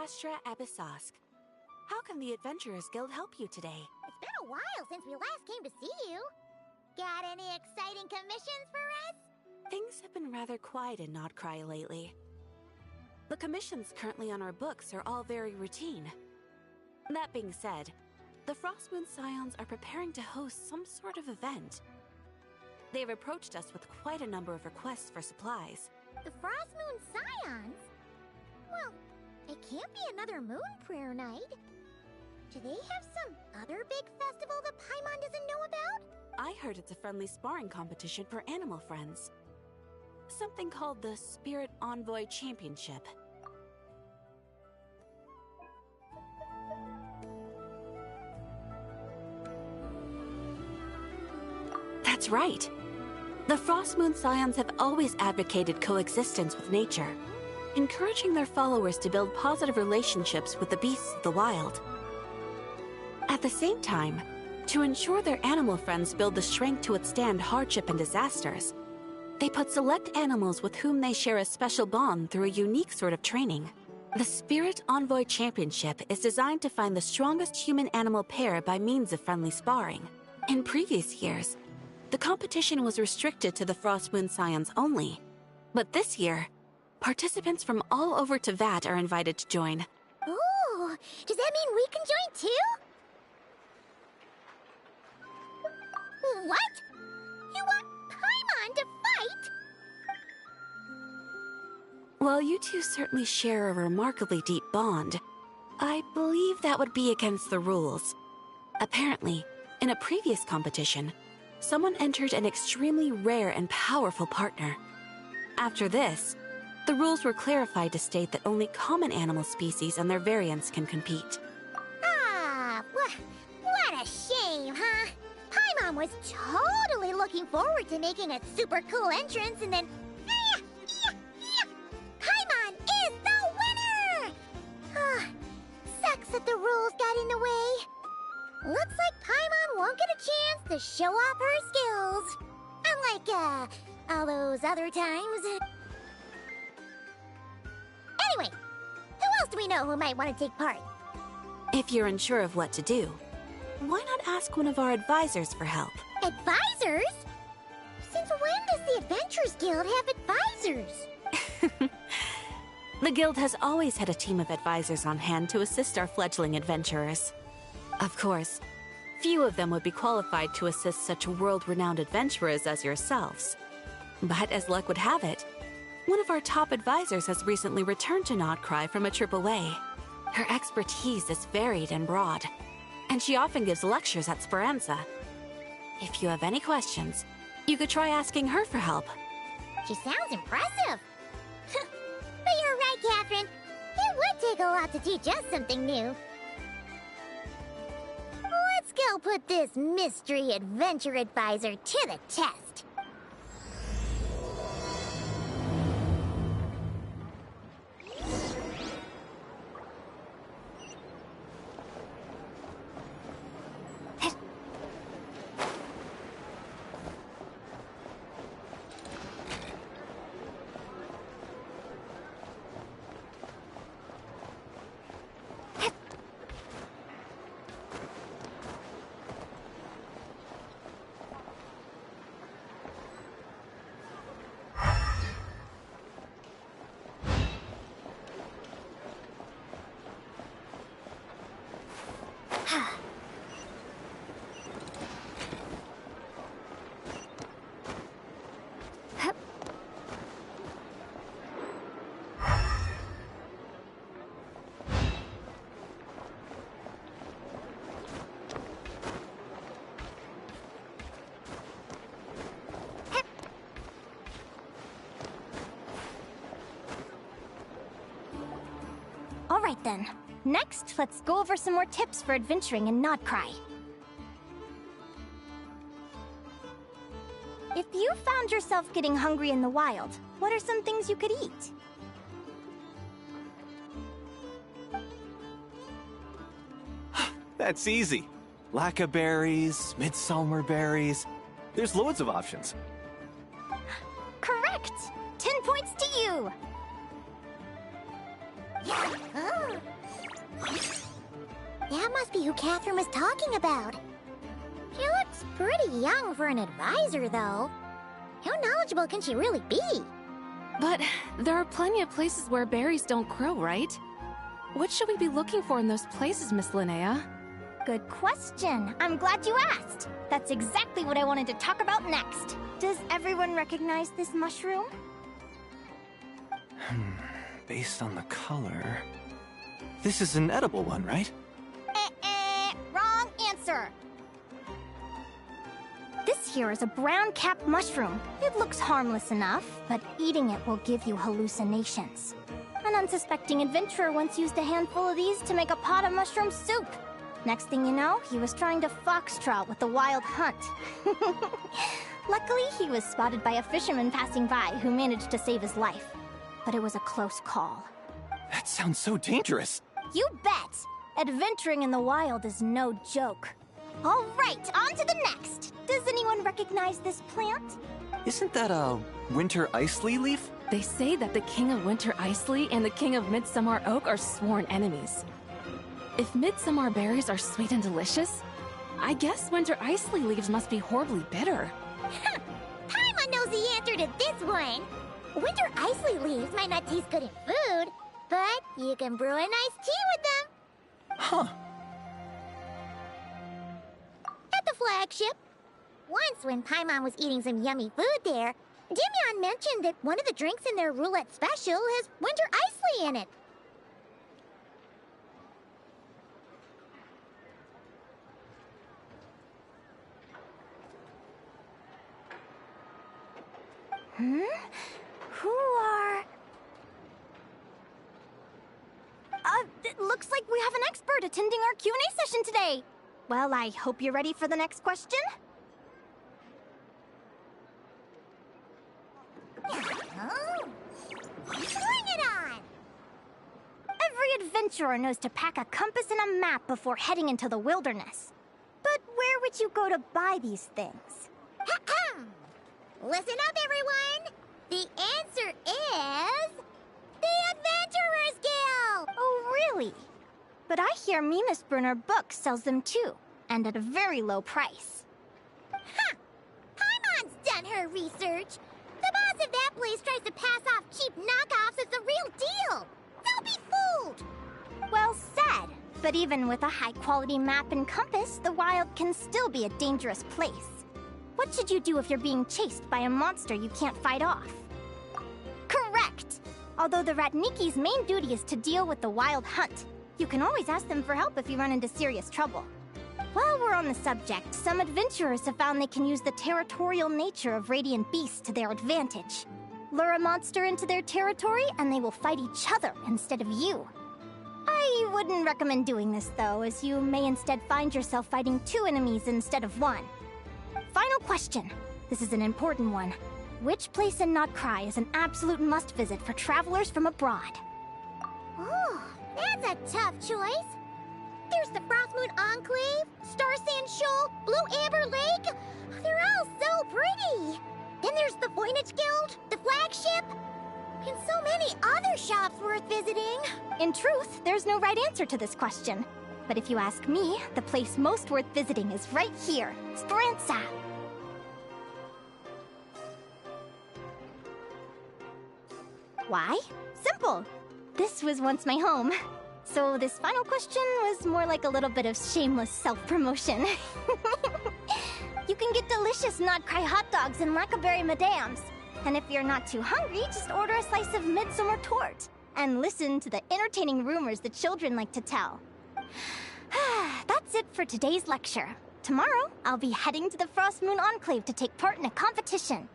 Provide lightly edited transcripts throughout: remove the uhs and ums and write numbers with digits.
Astra Abyssosk. How can the Adventurers Guild help you today? It's been a while since we last came to see you. Got any exciting commissions for us? Things have been rather quiet in Nodcry lately. The commissions currently on our books are all very routine. That being said, the Frostmoon Scions are preparing to host some sort of event. They've approached us with quite a number of requests for supplies. The Frostmoon Scions? Well, it can't be another Moon Prayer Night. Do they have some other big festival that Paimon doesn't know about? I heard it's a friendly sparring competition for animal friends. Something called the Spirit Envoy Championship. That's right. The Frostmoon Scions have always advocated coexistence with nature, encouraging their followers to build positive relationships with the beasts of the wild. At the same time, to ensure their animal friends build the strength to withstand hardship and disasters, they put select animals with whom they share a special bond through a unique sort of training. The Spirit Envoy Championship is designed to find the strongest human-animal pair by means of friendly sparring. In previous years, the competition was restricted to the Frostmoon Scions only. But this year, participants from all over Teyvat are invited to join. Ooh, does that mean we can join too? What? You want Paimon to fight? While you two certainly share a remarkably deep bond, I believe that would be against the rules. Apparently, in a previous competition, someone entered an extremely rare and powerful partner. After this, the rules were clarified to state that only common animal species and their variants can compete. Ah, what a shame, huh? Paimon was totally looking forward to making a super cool entrance, and then... Paimon is the winner! Ah, sucks that the rules got in the way. Looks like Paimon won't get a chance to show off her skills. Unlike, all those other times. Anyway, who else do we know who might want to take part? If you're unsure of what to do, why not ask one of our advisors for help? Advisors? Since when does the Adventurers Guild have advisors? The guild has always had a team of advisors on hand to assist our fledgling adventurers. Of course, few of them would be qualified to assist such world-renowned adventurers as yourselves. But as luck would have it, one of our top advisors has recently returned to Nodcry from a trip away. Her expertise is varied and broad, and she often gives lectures at Speranza. If you have any questions, you could try asking her for help. She sounds impressive. But you're right, Catherine. It would take a lot to teach us something new. Let's go put this mystery adventure advisor to the test. Alright then. Next, let's go over some more tips for adventuring in Nodcry. If you found yourself getting hungry in the wild, what are some things you could eat? That's easy. Lacca berries, midsummer berries. There's loads of options. Correct! 10 points to you! Oh. who Catherine was talking about. She looks pretty young for an advisor, though. How knowledgeable can she really be? But there are plenty of places where berries don't grow, right? What should we be looking for in those places, Miss Linnea? Good question. I'm glad you asked. That's exactly what I wanted to talk about next. Does everyone recognize this mushroom? Based on the color... This is an edible one, right? Wrong answer. This here is a brown-capped mushroom. It looks harmless enough, but eating it will give you hallucinations. An unsuspecting adventurer once used a handful of these to make a pot of mushroom soup. Next thing you know, he was trying to foxtrot with the wild hunt. Luckily, he was spotted by a fisherman passing by who managed to save his life. But it was a close call. That sounds so dangerous. You bet! Adventuring in the wild is no joke. All right, on to the next. Does anyone recognize this plant? Isn't that a winter ice leaf? They say that the King of Winter Icely and the King of Midsummer Oak are sworn enemies. If Midsummer berries are sweet and delicious, I guess Winter Icely leaves must be horribly bitter. Paimon knows the answer to this one. Winter Icely leaves might not taste good in food, but you can brew a nice tea with them. Huh. At the flagship. Once when Paimon was eating some yummy food there, Dimyon mentioned that one of the drinks in their roulette special has Winter Icely in it. Who are... it looks like we have an expert attending our Q&A session today. Well, I hope you're ready for the next question. Oh, bring it on! Every adventurer knows to pack a compass and a map before heading into the wilderness. But where would you go to buy these things? Listen up, everyone! The answer is... the Adventurers Guild! Oh, really? But I hear Mimas Brunner Books sells them too, and at a very low price. Ha! Paimon's done her research. The boss of that place tries to pass off cheap knockoffs as the real deal. Don't be fooled! Well said. But even with a high-quality map and compass, the wild can still be a dangerous place. What should you do if you're being chased by a monster you can't fight off? Correct! Although the Ratniki's main duty is to deal with the wild hunt, you can always ask them for help if you run into serious trouble. While we're on the subject, some adventurers have found they can use the territorial nature of radiant beasts to their advantage. Lure a monster into their territory, and they will fight each other instead of you. I wouldn't recommend doing this, though, as you may instead find yourself fighting two enemies instead of one. Final question. This is an important one. Which place in Notcry is an absolute must-visit for travelers from abroad? Oh, that's a tough choice. There's the Frostmoon Enclave, Star Sand Shoal, Blue Amber Lake. They're all so pretty. Then there's the Voynich Guild, the flagship, and so many other shops worth visiting. In truth, there's no right answer to this question. But if you ask me, the place most worth visiting is right here, Speranza. Why? Simple. This was once my home. So this final question was more like a little bit of shameless self-promotion. You can get delicious Notcry hot dogs and Lackaberry Madams. And if you're not too hungry, just order a slice of midsummer tort. And listen to the entertaining rumors the children like to tell. That's it for today's lecture. Tomorrow, I'll be heading to the Frostmoon Enclave to take part in a competition.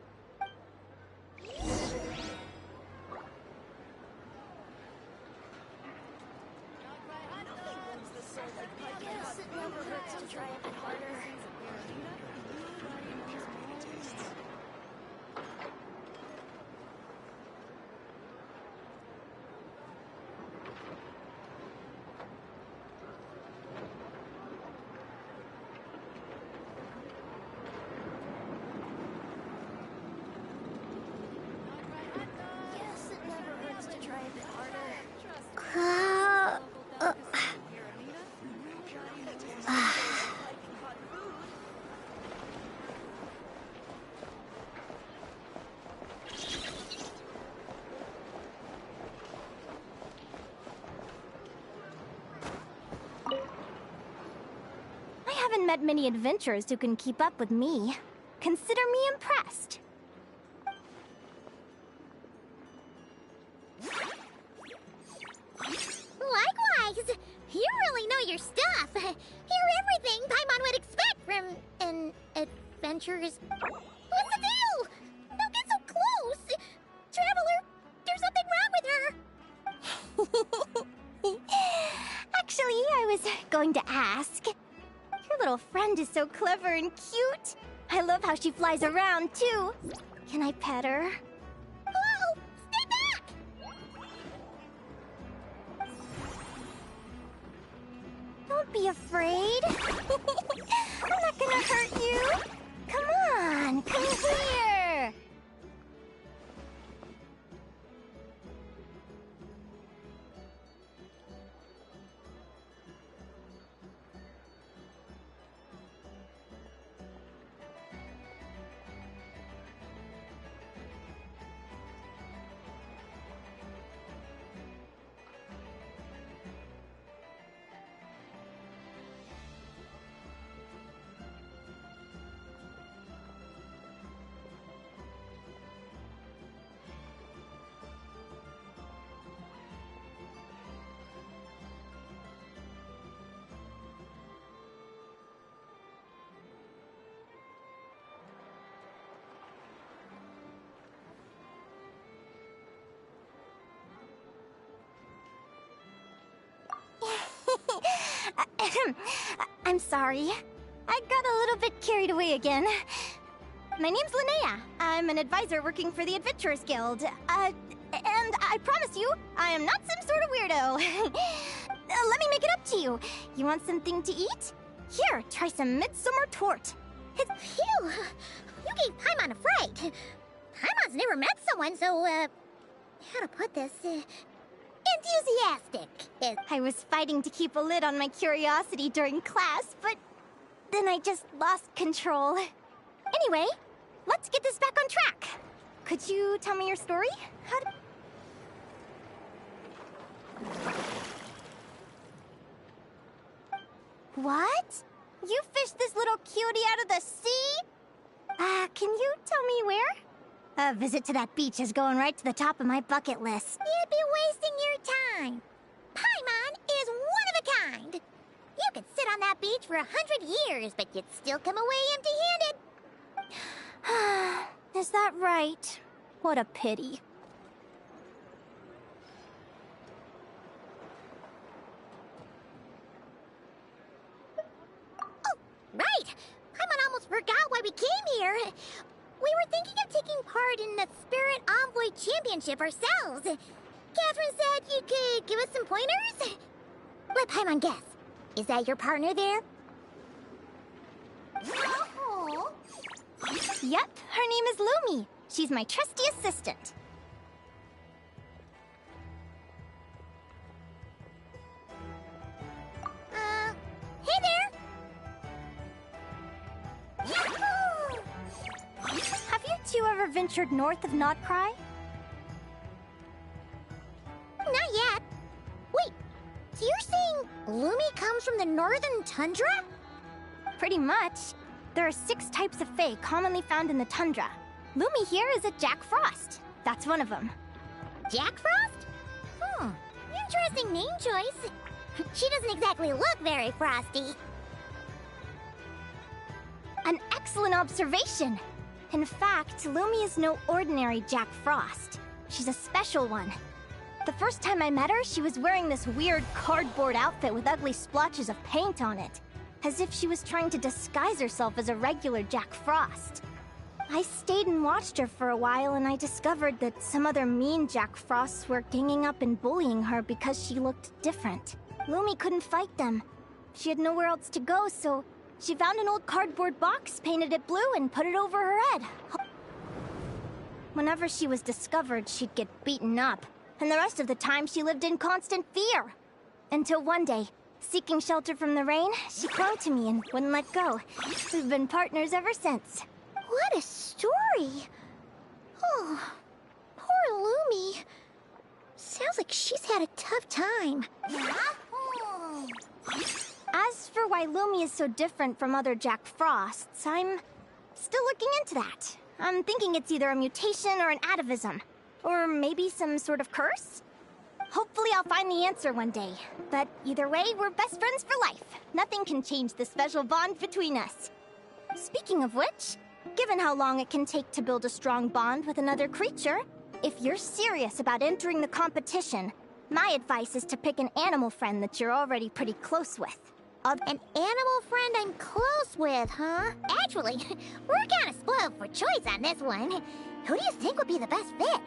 haven't met many adventurers who can keep up with me. Consider me impressed. Likewise! You really know your stuff. You're everything Paimon would expect from an adventurer's... What's the deal? Don't get so close! Traveler, there's something wrong with her! Actually, I was going to ask. Your little friend is so clever and cute. I love how she flies around, too. Can I pet her? Whoa! Stay back! Don't be afraid. I'm not gonna hurt you. Come on, come here. I'm sorry. I got a little bit carried away again. My name's Linnea. I'm an advisor working for the Adventurers Guild. And I promise you, I am not some sort of weirdo. Let me make it up to you. You want something to eat? Here, try some midsummer tort. Phew! You gave Paimon a fright. Paimon's never met someone so, how to put this, enthusiastic. I was fighting to keep a lid on my curiosity during class, but then I just lost control. Anyway, let's get this back on track. Could you tell me your story? How did... What? You fished this little cutie out of the sea? Can you tell me where? A visit to that beach is going right to the top of my bucket list. You'd be wasting your time. Paimon is one of a kind. You could sit on that beach for 100 years, but you'd still come away empty-handed. Is that right? What a pity. Oh, right! Paimon almost forgot why we came here. We were thinking of taking part in the Spirit Envoy Championship ourselves. Catherine said you could give us some pointers? Let Paimon guess. Is that your partner there? Oh. Yep, her name is Lumi. She's my trusty assistant. Hey there! Have you two ever ventured north of Notcry? Not yet. Wait, so you're saying Lumi comes from the northern tundra? Pretty much. There are 6 types of Fae commonly found in the tundra. Lumi here is a Jack Frost. That's one of them. Jack Frost? Interesting name choice. She doesn't exactly look very frosty. An excellent observation. In fact, Lumi is no ordinary Jack Frost. She's a special one. The first time I met her, she was wearing this weird cardboard outfit with ugly splotches of paint on it, as if she was trying to disguise herself as a regular Jack Frost. I stayed and watched her for a while, and I discovered that some other mean Jack Frosts were ganging up and bullying her because she looked different. Lumi couldn't fight them. She had nowhere else to go, so she found an old cardboard box, painted it blue, and put it over her head. Whenever she was discovered, she'd get beaten up, and the rest of the time she lived in constant fear. Until one day, seeking shelter from the rain, she clung to me and wouldn't let go. We've been partners ever since. What a story! Oh, poor Lumi. Sounds like she's had a tough time. As for why Lumi is so different from other Jack Frosts, I'm still looking into that. I'm thinking it's either a mutation or an atavism. Or maybe some sort of curse? Hopefully I'll find the answer one day. But either way, we're best friends for life. Nothing can change the special bond between us. Speaking of which, given how long it can take to build a strong bond with another creature, if you're serious about entering the competition, my advice is to pick an animal friend that you're already pretty close with. An animal friend I'm close with, huh? Actually, we're kind of spoiled for choice on this one. Who do you think would be the best fit?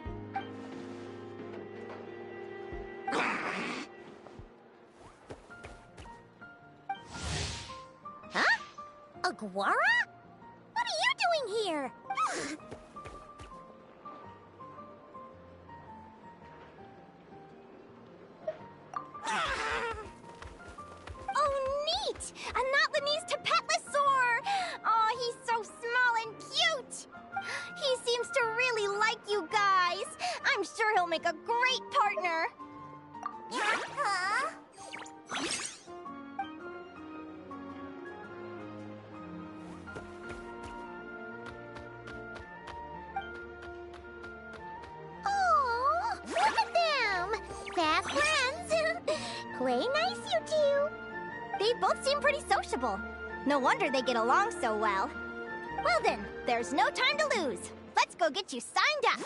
Huh? Aguara? What are you doing here? Oh, neat! A Notlanese Tapetlosaur! Oh, he's so small and cute! He seems to really like you guys. I'm sure he'll make a great partner. Huh? Oh, look at them! Fast friends! Play nice, you two! They both seem pretty sociable. No wonder they get along so well. Well then, there's no time to lose. Let's go get you signed up.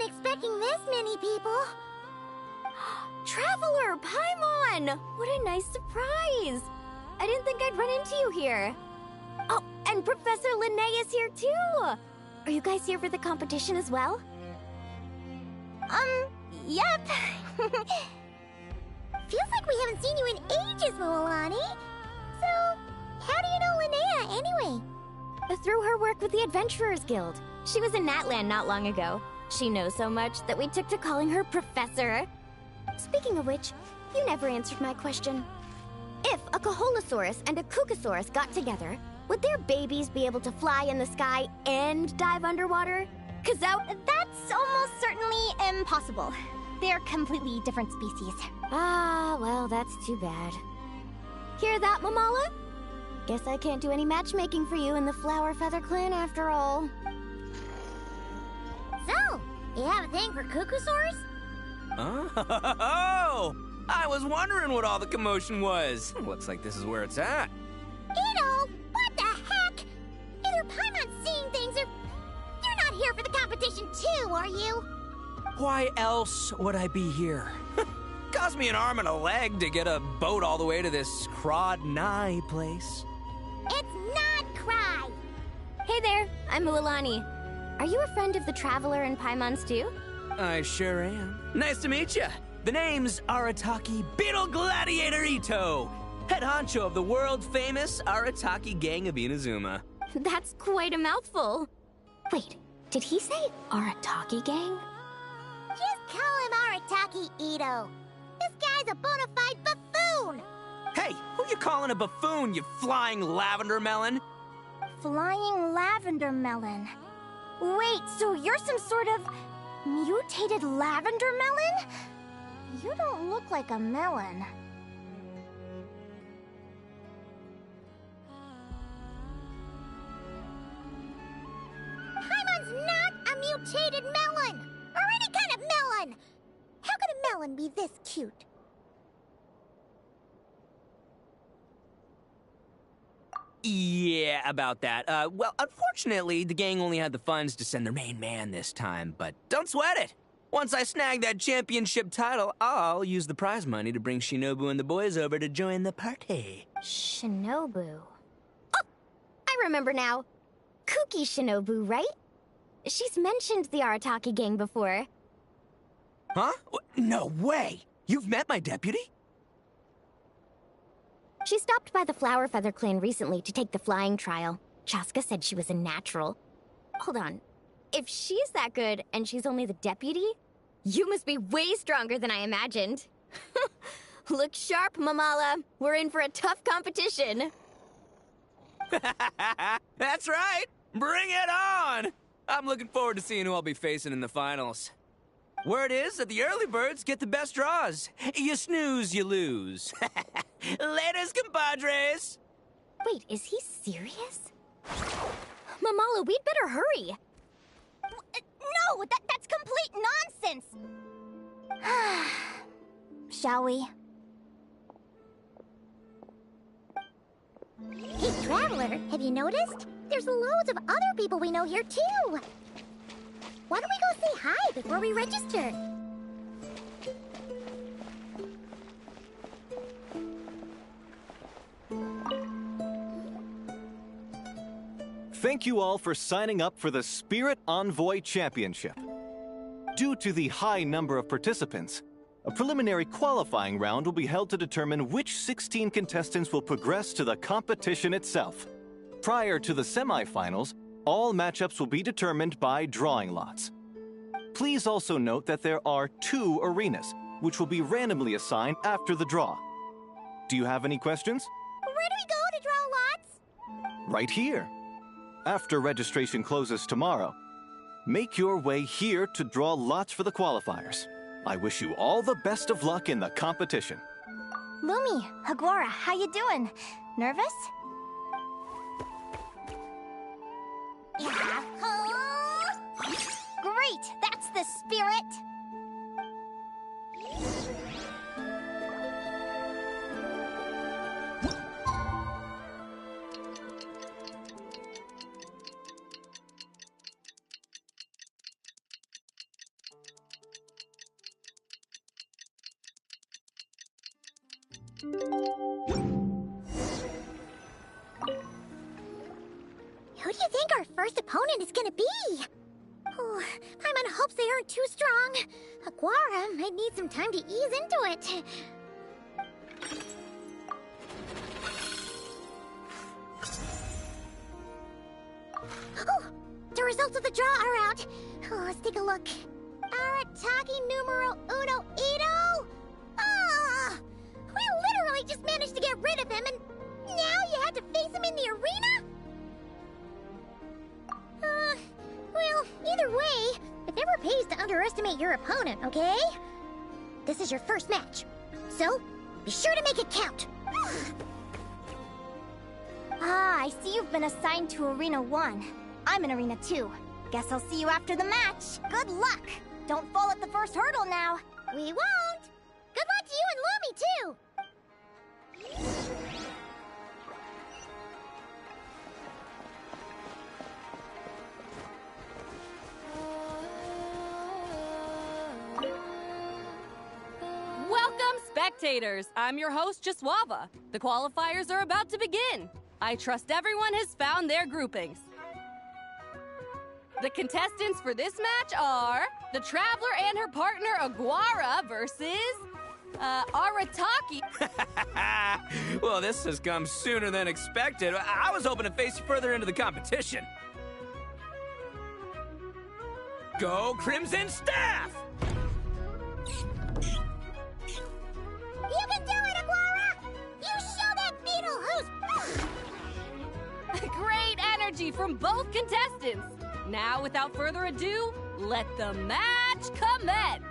Expecting this many people. Traveler, Paimon! What a nice surprise! I didn't think I'd run into you here. Oh, and Professor Linnae is here too! Are you guys here for the competition as well? Yep. Feels like we haven't seen you in ages, Moalani. So, how do you know Linnea anyway? Through her work with the Adventurers Guild. She was in Natland not long ago. She knows so much that we took to calling her Professor. Speaking of which, you never answered my question. If a Kaholosaurus and a Kukasaurus got together, would their babies be able to fly in the sky and dive underwater? That's almost certainly impossible. They're completely different species. Ah, well, that's too bad. Hear that, Mamala? Guess I can't do any matchmaking for you in the Flower Feather Clan after all. So, you have a thing for Kukusaurs? Oh, I was wondering what all the commotion was. Looks like this is where it's at. Ito, what the heck? Either Paimon's seeing things or... You're not here for the competition too, are you? Why else would I be here? Cost me an arm and a leg to get a boat all the way to this Crod Nye place. It's not Cry. Hey there, I'm Mualani. Are you a friend of the Traveler and Paimon's too? I sure am. Nice to meet you. The name's Arataki Beetle Gladiator Ito, head honcho of the world-famous Arataki Gang of Inazuma. That's quite a mouthful. Wait, did he say Arataki Gang? Just call him Arataki Ito. This guy's a bona fide buffoon. Hey, who you calling a buffoon, you flying lavender melon? Flying lavender melon. Wait, so you're some sort of mutated lavender melon? You don't look like a melon. Paimon's not a mutated melon, or any kind of melon. How could a melon be this cute? Yeah, about that. Well, unfortunately, the gang only had the funds to send their main man this time, but don't sweat it. Once I snag that championship title, I'll use the prize money to bring Shinobu and the boys over to join the party. Shinobu. Oh, I remember now. Kuki Shinobu, right? She's mentioned the Arataki Gang before. Huh? No way! You've met my deputy? She stopped by the Flower Feather clan recently to take the flying trial. Chaska said she was a natural. Hold on. If she's that good and she's only the deputy, you must be way stronger than I imagined. Look sharp, Mamala. We're in for a tough competition. That's right! Bring it on! I'm looking forward to seeing who I'll be facing in the finals. Word is that the early birds get the best draws. You snooze, you lose. Laters, compadres! Wait, is he serious? Mamala, we'd better hurry. No, that's complete nonsense! Shall we? Hey, Traveler, have you noticed? There's loads of other people we know here, too. Why don't we go say hi before we register? Thank you all for signing up for the Spirit Envoy Championship. Due to the high number of participants, a preliminary qualifying round will be held to determine which 16 contestants will progress to the competition itself. Prior to the semifinals, all matchups will be determined by drawing lots. Please also note that there are 2 arenas, which will be randomly assigned after the draw. Do you have any questions? Where do we go to draw lots? Right here. After registration closes tomorrow, make your way here to draw lots for the qualifiers. I wish you all the best of luck in the competition. Lumi, Haguara, how you doing? Nervous? Great, that's the spirit! Who do you think our first opponent is gonna be? Oh, Paimon hopes they aren't too strong. Aguara might need some time to ease into it. Oh, the results of the draw are out. Oh, let's take a look. Arataki numero uno Ito? Ah! We literally just managed to get rid of him, and now you have to face him in the arena? Well, either way, it never pays to underestimate your opponent, okay? This is your first match, so be sure to make it count. Ah, I see you've been assigned to Arena 1. I'm in Arena 2. Guess I'll see you after the match. Good luck! Don't fall at the first hurdle now. We won't! Good luck to you and spectators, I'm your host, Jaswava. The qualifiers are about to begin. I trust everyone has found their groupings. The contestants for this match are the Traveler and her partner, Aguara, versus Arataki. Well, this has come sooner than expected. I was hoping to face you further into the competition. Go Crimson Staff! You can do it, Aguara! You show that beetle who's... Great energy from both contestants. Now, without further ado, let the match commence.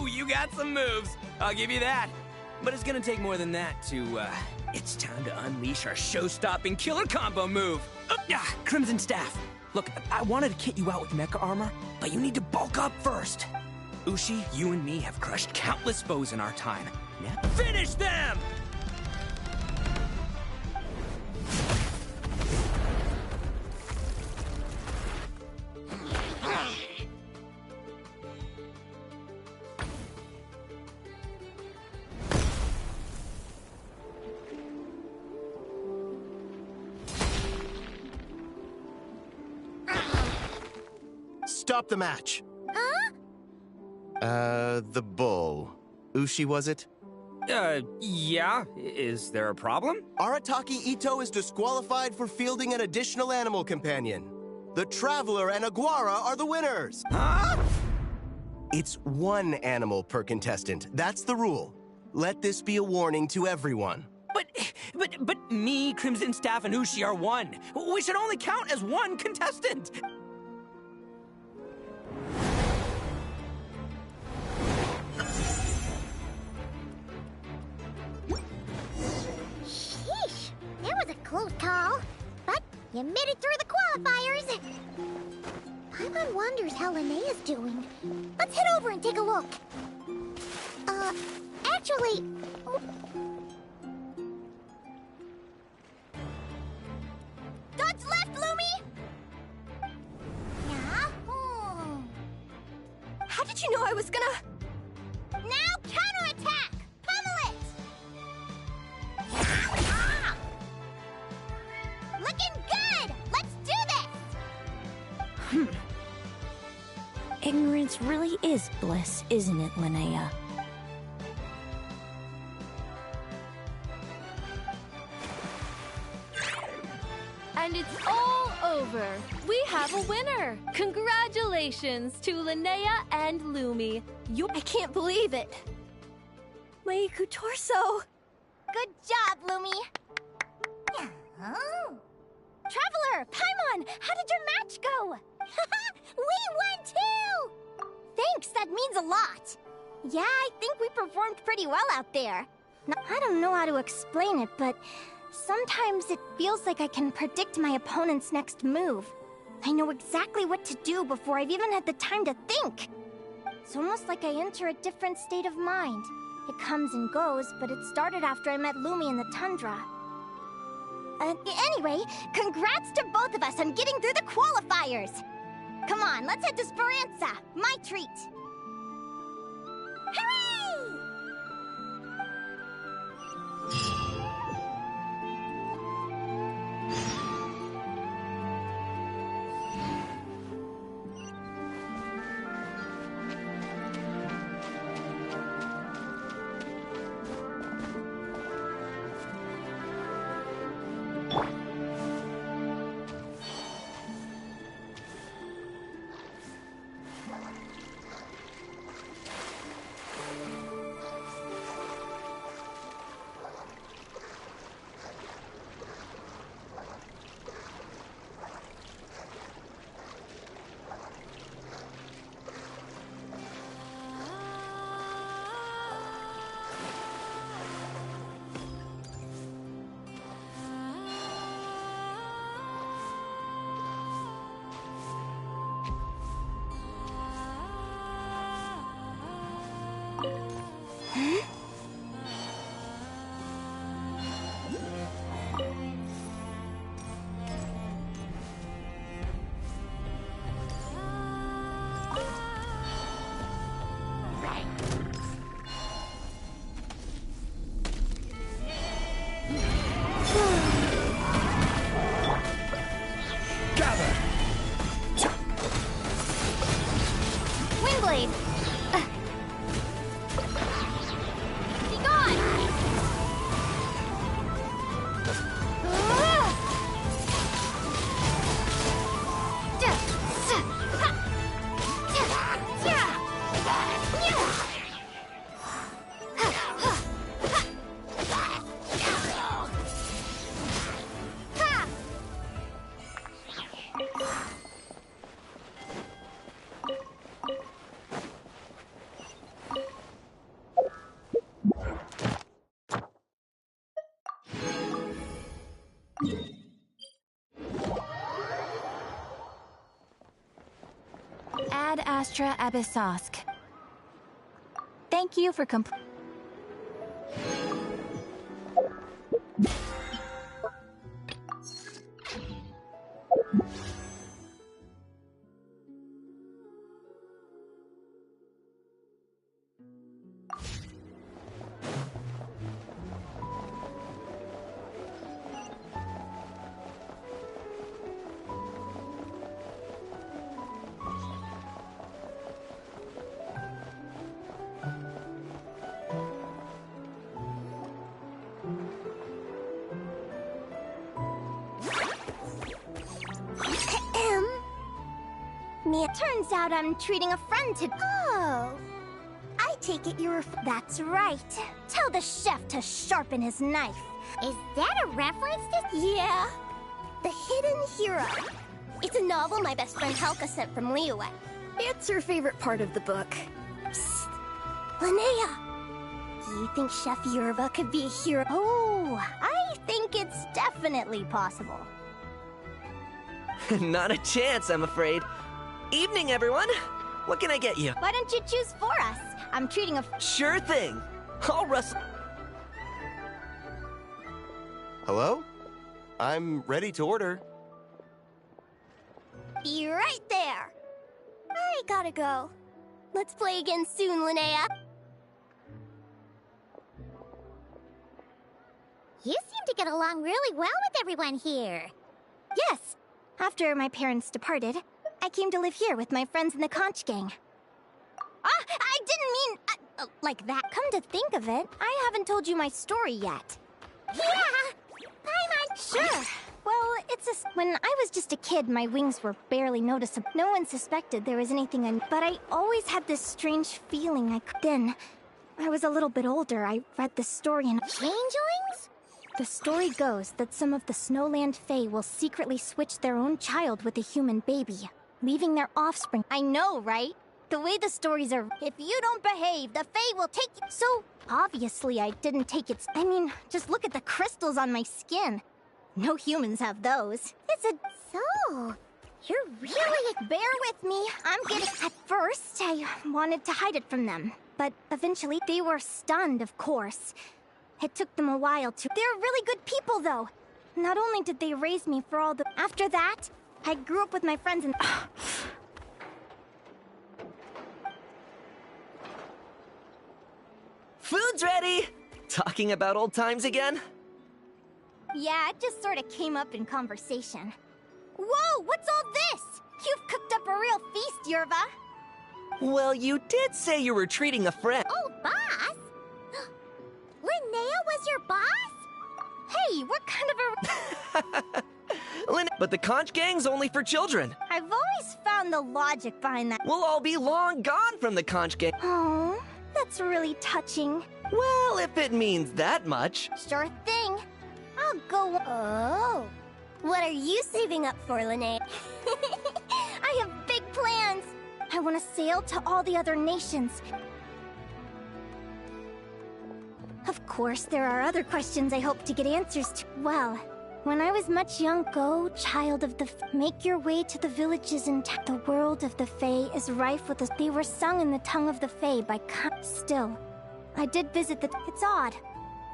You got some moves, I'll give you that. But it's gonna take more than that to, it's time to unleash our show-stopping killer combo move. Crimson Staff. Look, I wanted to kit you out with mecha armor, but you need to bulk up first. Ushi, you and me have crushed countless foes in our time. Now finish them! stop the match. Huh? The bull. Ushi, was it? Yeah? Is there a problem? Arataki Ito is disqualified for fielding an additional animal companion. The Traveler and Aguara are the winners. Huh? It's one animal per contestant. That's the rule. Let this be a warning to everyone. But me, Crimson Staff, and Ushi are one. We should only count as one contestant. Sheesh, that was a close call. But you made it through the qualifiers. Paimon wonders how Linnea's doing. Let's head over and take a look. Actually... Dodge left, Lumi! Yeah? How did you know I was gonna... Now counterattack! Pummel it! Looking good! Let's do this! Ignorance really is bliss, isn't it, Linnea? And it's all over. We have a winner. Congratulations to Linnea and Lumi. I can't believe it. Meiku Torso. Good job, Lumi! Traveler, Paimon, how did your match go? We won too! Thanks, that means a lot. Yeah, I think we performed pretty well out there. I don't know how to explain it, but sometimes it feels like I can predict my opponent's next move. I know exactly what to do before I've even had the time to think. It's almost like I enter a different state of mind. It comes and goes, but it started after I met Lumi in the tundra. Anyway, congrats to both of us on getting through the qualifiers! Come on, let's head to Speranza, my treat! Hooray! Windblade! Be gone! Ad Astra Abyssosk. Thank you for me. Turns out I'm treating a friend to... Oh. I take it you're... That's right. Tell the chef to sharpen his knife. Is that a reference to... Yeah. The Hidden Hero. It's a novel my best friend Helka sent from Liyue. It's her favorite part of the book. Psst. Linnea! You think Chef Yerva could be a hero? Oh, I think it's definitely possible. Not a chance, I'm afraid. Evening, everyone. What can I get you? Why don't you choose for us? I'm treating a... Sure thing. I'll rustle. Hello? I'm ready to order. Be right there. I gotta go. Let's play again soon, Linnea. You seem to get along really well with everyone here. Yes. After my parents departed, I came to live here with my friends in the conch gang. I didn't mean... like that. Come to think of it, I haven't told you my story yet. Yeah! Paimon! Sure. Well, when I was just a kid, my wings were barely noticeable. No one suspected there was anything but I always had this strange feeling Then, I was a little bit older, I read this story and... Changelings? The story goes that some of the Snowland Fae will secretly switch their own child with a human baby, leaving their offspring. I know, right? The way the stories are... If you don't behave, the Fae will take you... So, obviously I didn't take it... I mean, just look at the crystals on my skin. No humans have those. It's a... So, you're really... Bear with me. I'm getting... At first, I wanted to hide it from them. But eventually, they were stunned, of course. It took them a while to... They're really good people, though. Not only did they raise me for all the... After that, I grew up with my friends and... Food's ready! Talking about old times again? Yeah, it just sort of came up in conversation. Whoa, what's all this? You've cooked up a real feast, Yerva. Well, you did say you were treating a friend. Oh, boss? Linnea was your boss? Hey, what kind of a... But the conch gang's only for children. I've always found the logic behind that. We'll all be long gone from the conch gang. Oh, that's really touching. Well, if it means that much. Sure thing. I'll go... Oh. What are you saving up for, Linnea? I have big plans. I want to sail to all the other nations. Of course, there are other questions I hope to get answers to. Well, when I was much young, go, child of the... Make your way to the villages in the world of the Fae is rife with us. They were sung in the tongue of the Fae by... Still, I did visit the... It's odd.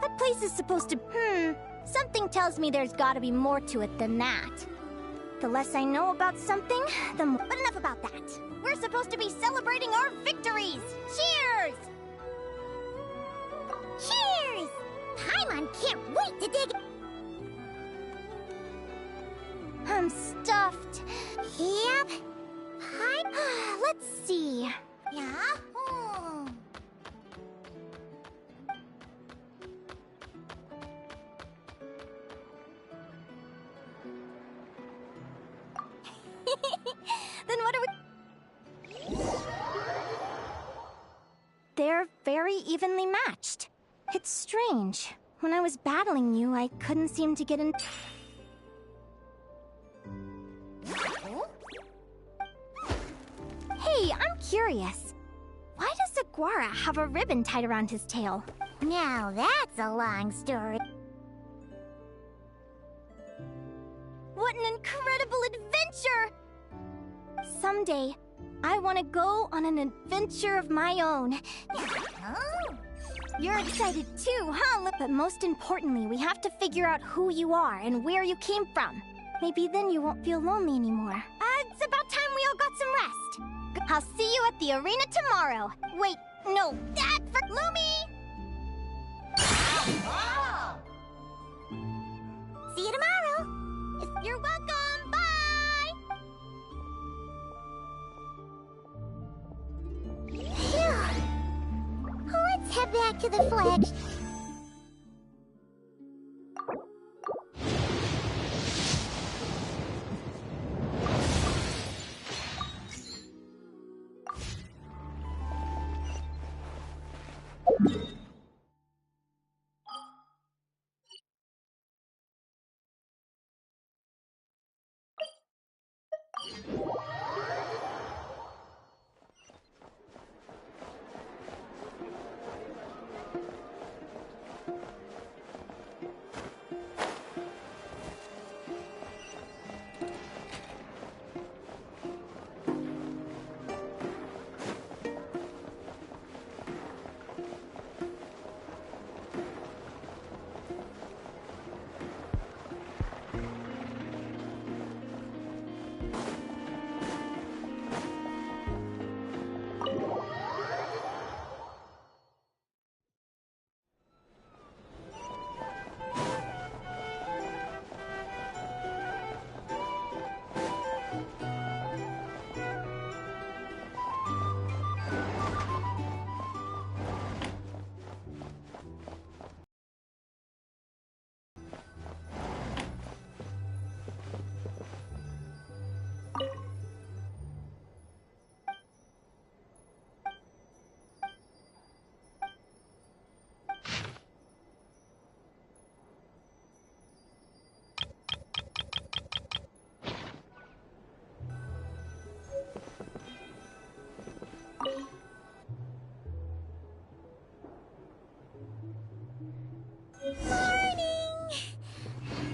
That place is supposed to... Something tells me there's gotta be more to it than that. The less I know about something, the more... But enough about that. We're supposed to be celebrating our victories! Cheers! Cheers! Paimon can't wait to dig... I'm stuffed. Yep. Let's see. Yeah? Then what are we... They're very evenly matched. It's strange. When I was battling you, I couldn't seem to get in... Hey, I'm curious. Why does Aguara have a ribbon tied around his tail? Now that's a long story. What an incredible adventure! Someday, I want to go on an adventure of my own. Oh. You're excited too, huh? But most importantly, we have to figure out who you are and where you came from. Maybe then you won't feel lonely anymore. It's about time we all got some rest. I'll see you at the arena tomorrow. Wait, no, for Lumi! See you tomorrow. You're welcome, bye! Phew. Let's head back to the flag.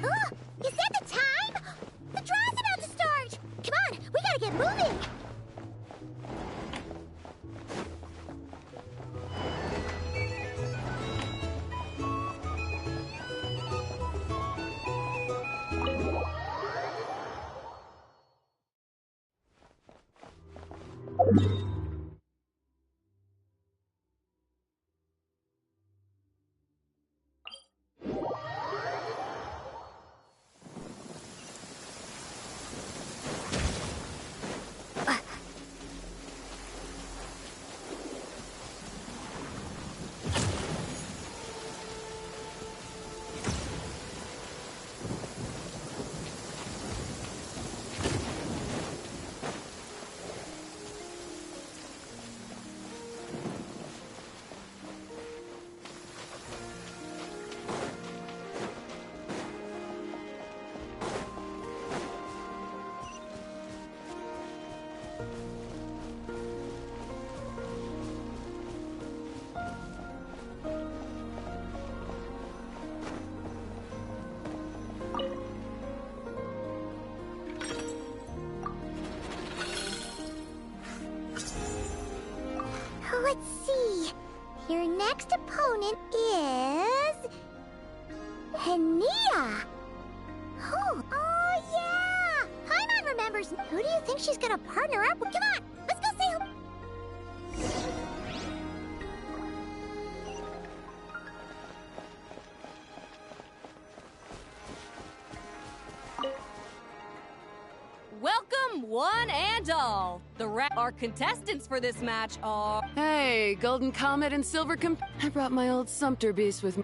Oh, is that the time? The draw's about to start! Come on, we gotta get moving! Let's see. Your next opponent is... Hania! Oh, yeah! Paimon remembers. Who do you think she's gonna partner up with? Come on, let's go see who... Welcome, one and all. Our contestants for this match are... Hey, Golden Comet and Silver I brought my old Sumpter beast with me.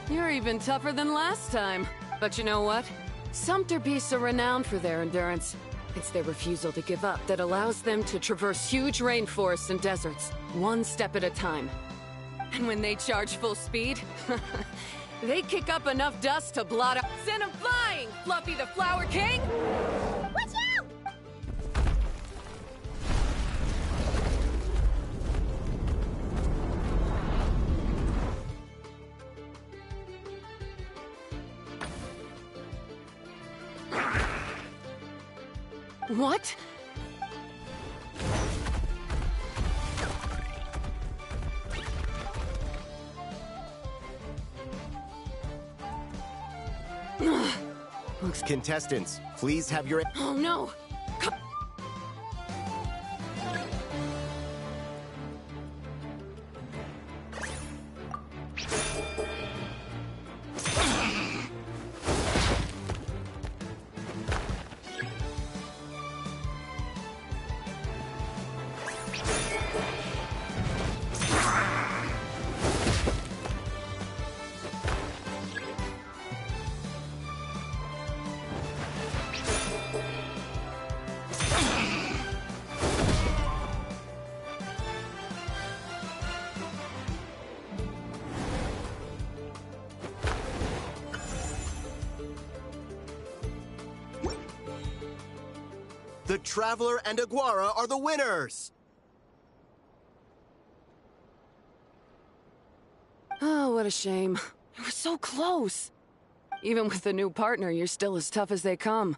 You're even tougher than last time. But you know what? Sumpter beasts are renowned for their endurance. It's their refusal to give up that allows them to traverse huge rainforests and deserts, one step at a time. And when they charge full speed, they kick up enough dust to blot out. Send 'em flying, Fluffy the Flower King! Watch out! What? Contestants, please have your... Oh no! The Traveler and Aguara are the winners! Oh, what a shame. You were so close. Even with the new partner, you're still as tough as they come.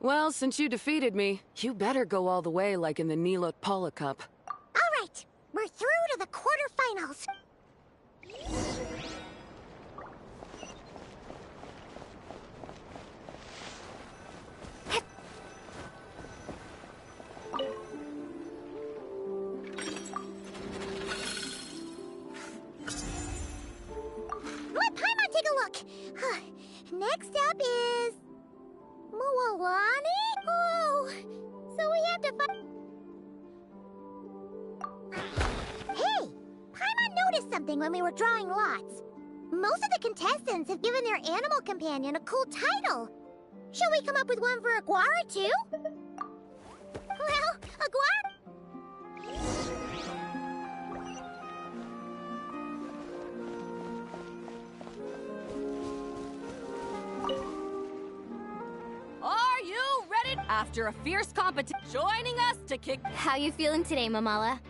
Well, since you defeated me, you better go all the way like in the Nilot Paula Cup. All right, we're through to the quarterfinals. Let Paimon take a look. Next up is... Mualani? Oh, so we have to find... Hey! Paimon noticed something when we were drawing lots. Most of the contestants have given their animal companion a cool title. Shall we come up with one for Aguara, too? Well, Aguara... Are you ready? After a fierce competition, joining us to kick... How you feeling today, Mamala?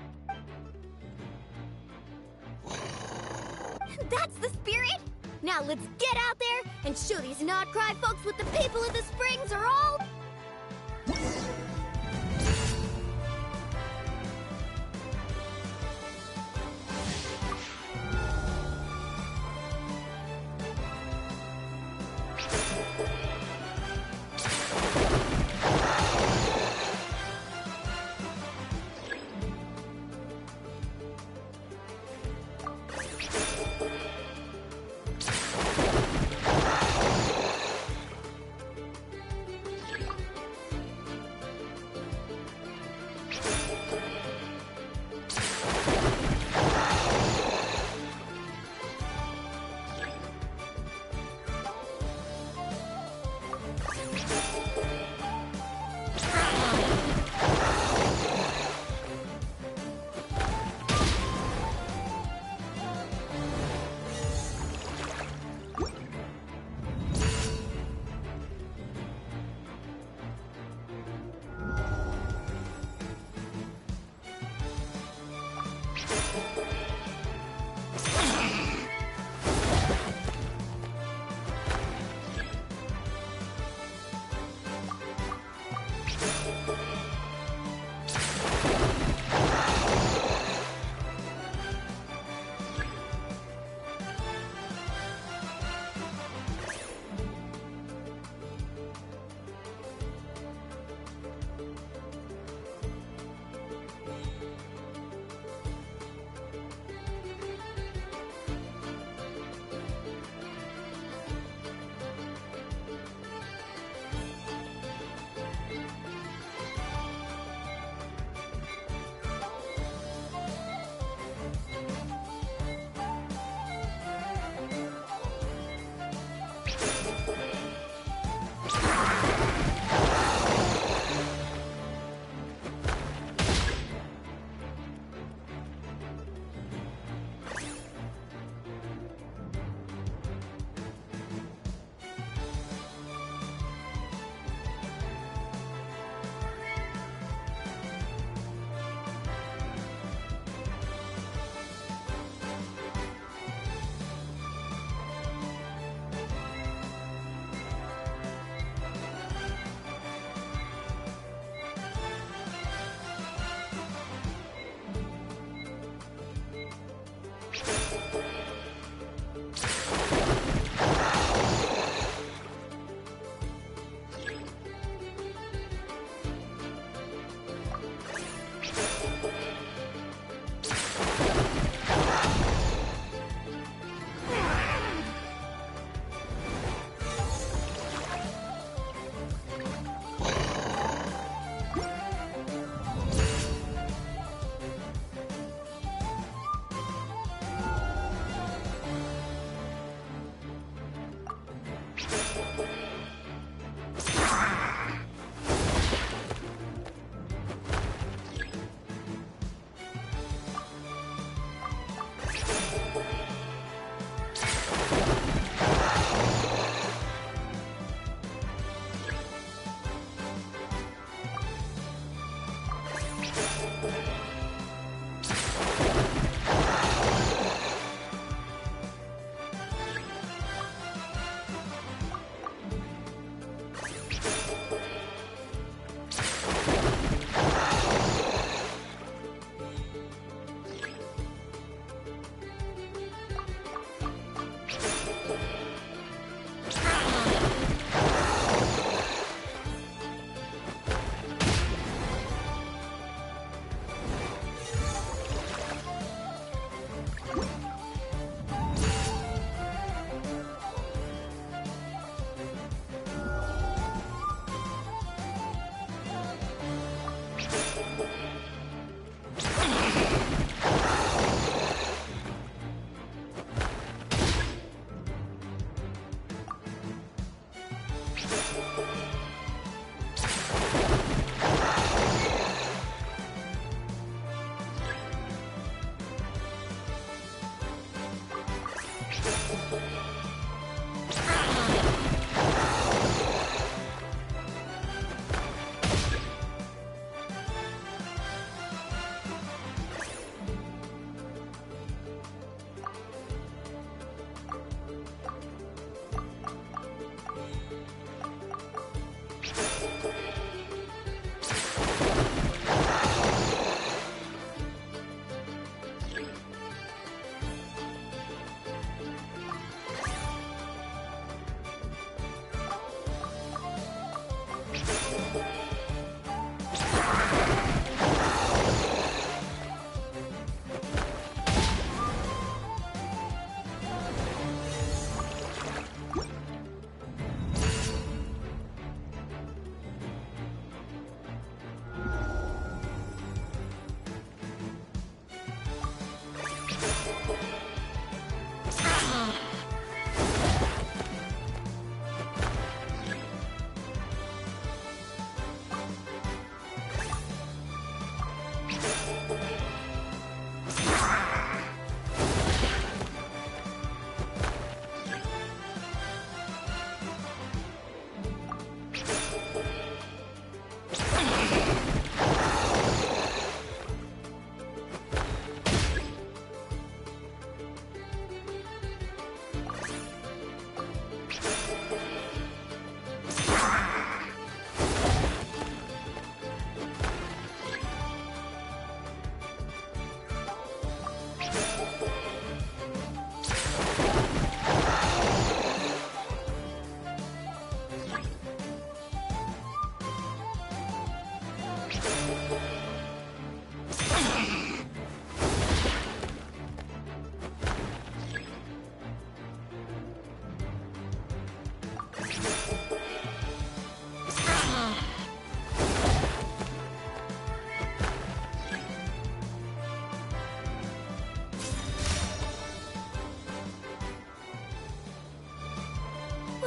That's the spirit! Now let's get out there and show these not-cry folks what the people of the Springs are all...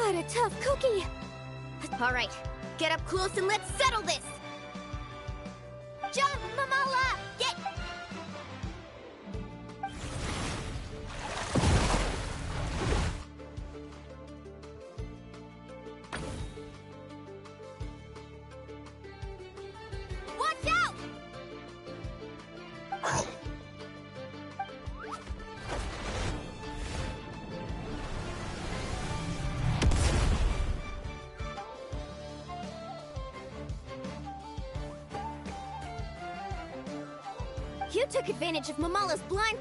What a tough cookie! Alright, get up close and let's settle this! Jump, Mamala! Get... Watch out! You took advantage of Mamala's blind...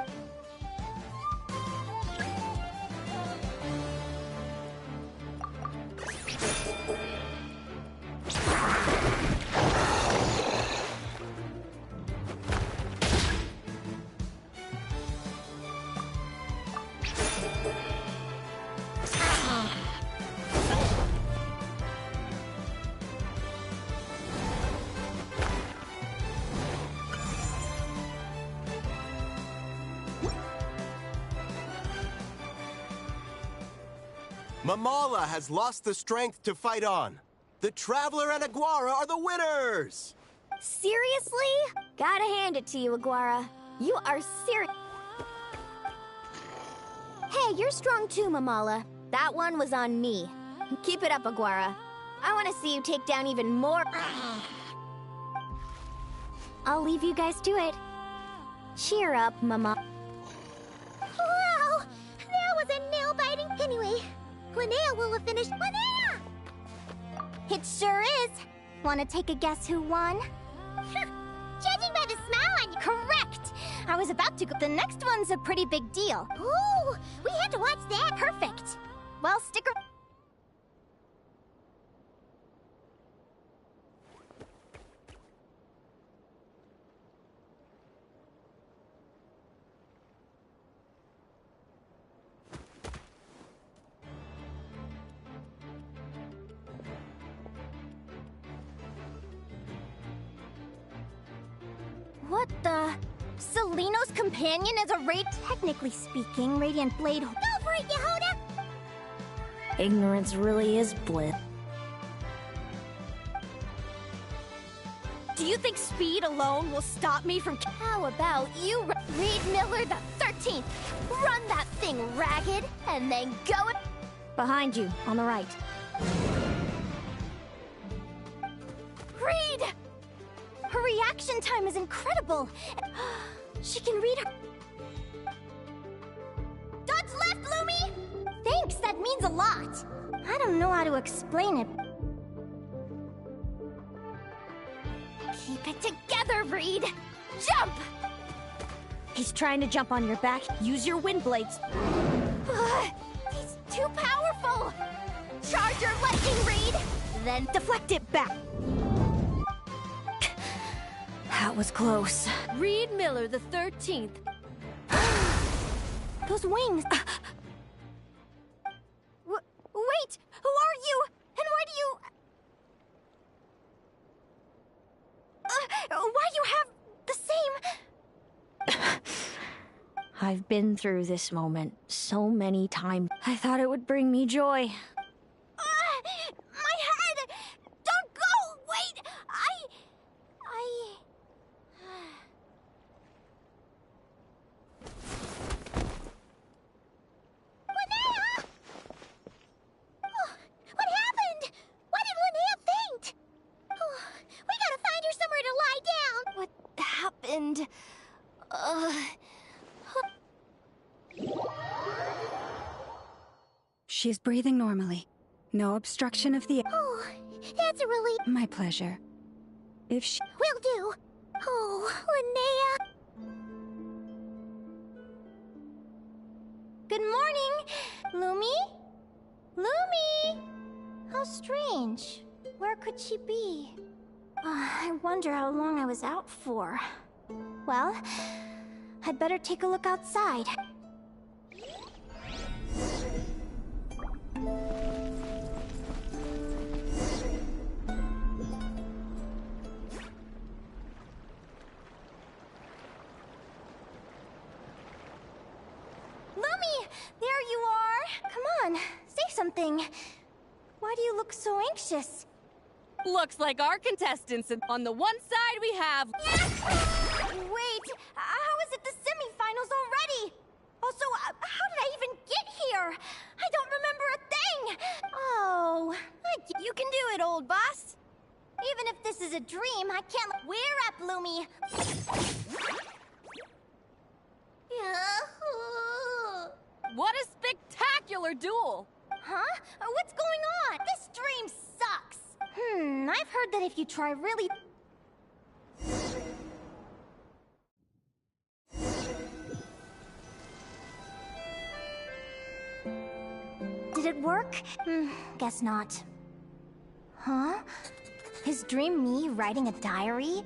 Mamala has lost the strength to fight on. The Traveler and Aguara are the winners! Seriously? Gotta hand it to you, Aguara. You are serious. Hey, you're strong too, Mamala. That one was on me. Keep it up, Aguara. I want to see you take down even more... I'll leave you guys to it. Cheer up, Mama. Wow! That was a nail-biting... Anyway, Linnea will have finished... Linnea! It sure is. Want to take a guess who won? Judging by the smile on you... Correct! I was about to go... The next one's a pretty big deal. Ooh! We have to watch that! Perfect. Well, stick around. What the... Seleno's companion is a technically speaking, Radiant Blade... Go for it, Yehoda! Ignorance really is bliss. Do you think speed alone will stop me from... How about you, Reed Miller the 13th? Run that thing ragged, and then go... Behind you, on the right. Reed! Her reaction time is incredible! She can read her... Dodge left, Lumi! Thanks, that means a lot! I don't know how to explain it. Keep it together, Reed! Jump! He's trying to jump on your back. Use your wind blades. He's too powerful! Charge your lightning, Reed! Then deflect it back. That was close. Reed Miller the 13th. Those wings. Wait! Who are you? And why do you... why you have the same... I've been through this moment so many times. I thought it would bring me joy. My head! Don't go! Wait! Linnea! Oh, what happened? Why did Linnea faint? Oh, we gotta find her somewhere to lie down. What happened? She's breathing normally. No obstruction of the... Oh, that's a relief. My pleasure. If she... Will do. Oh, Linnea. Good morning, Lumi? Lumi! How strange. Where could she be? I wonder how long I was out for. Well, I'd better take a look outside. Lumi! There you are! Come on, say something. Why do you look so anxious? Looks like our contestants, on the one side we have... Wait, how is it the semifinals already? Also, how did I even get here? I don't remember a thing! Oh, you can do it, old boss. Even if this is a dream, I can't... We're up, Lumi! What a spectacular duel! Huh? What's going on? This dream sucks! I've heard that if you try really... Did it work? Guess not. Huh? Is Dream me writing a diary?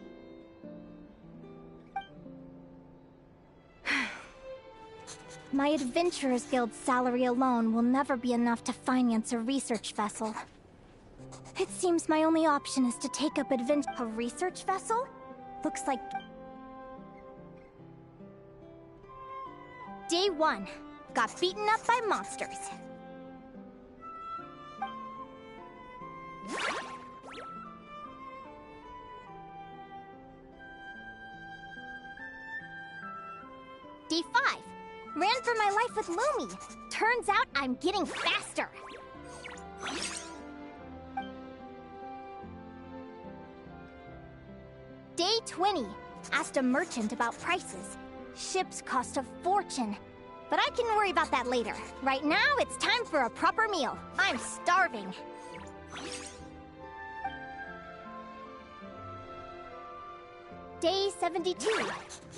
My Adventurers Guild salary alone will never be enough to finance a research vessel. It seems my only option is to take up a research vessel? Looks like... Day 1. Got beaten up by monsters. Day 5. Ran for my life with Lumi. Turns out I'm getting faster. Day 20. Asked a merchant about prices. Ships cost a fortune. But I can worry about that later. Right now, it's time for a proper meal. I'm starving. Day 72.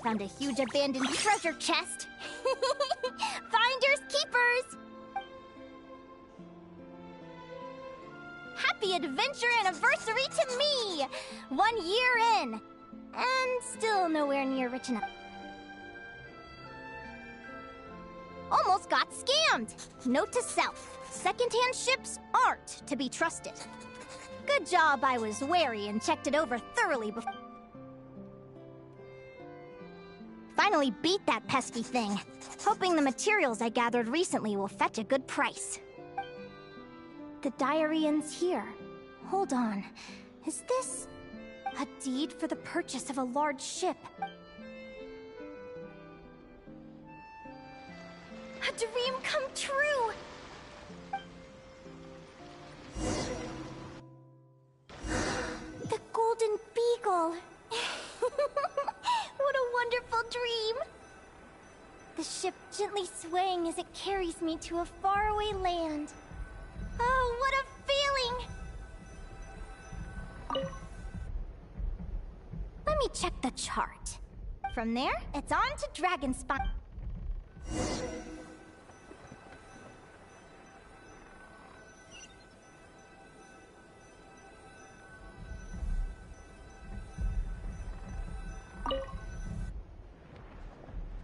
Found a huge abandoned treasure chest. Finders keepers! Happy adventure anniversary to me! 1 year in. And still nowhere near rich enough. Almost got scammed! Note to self. Secondhand ships aren't to be trusted. Good job I was wary and checked it over thoroughly before. Finally beat that pesky thing. Hoping the materials I gathered recently will fetch a good price. The diary ends here. Hold on. Is this... a deed for the purchase of a large ship? A dream come true! The Golden Beagle! What a wonderful dream! The ship gently swaying as it carries me to a faraway land. Oh, what a feeling! Let me check the chart. From there, it's on to Dragonspine.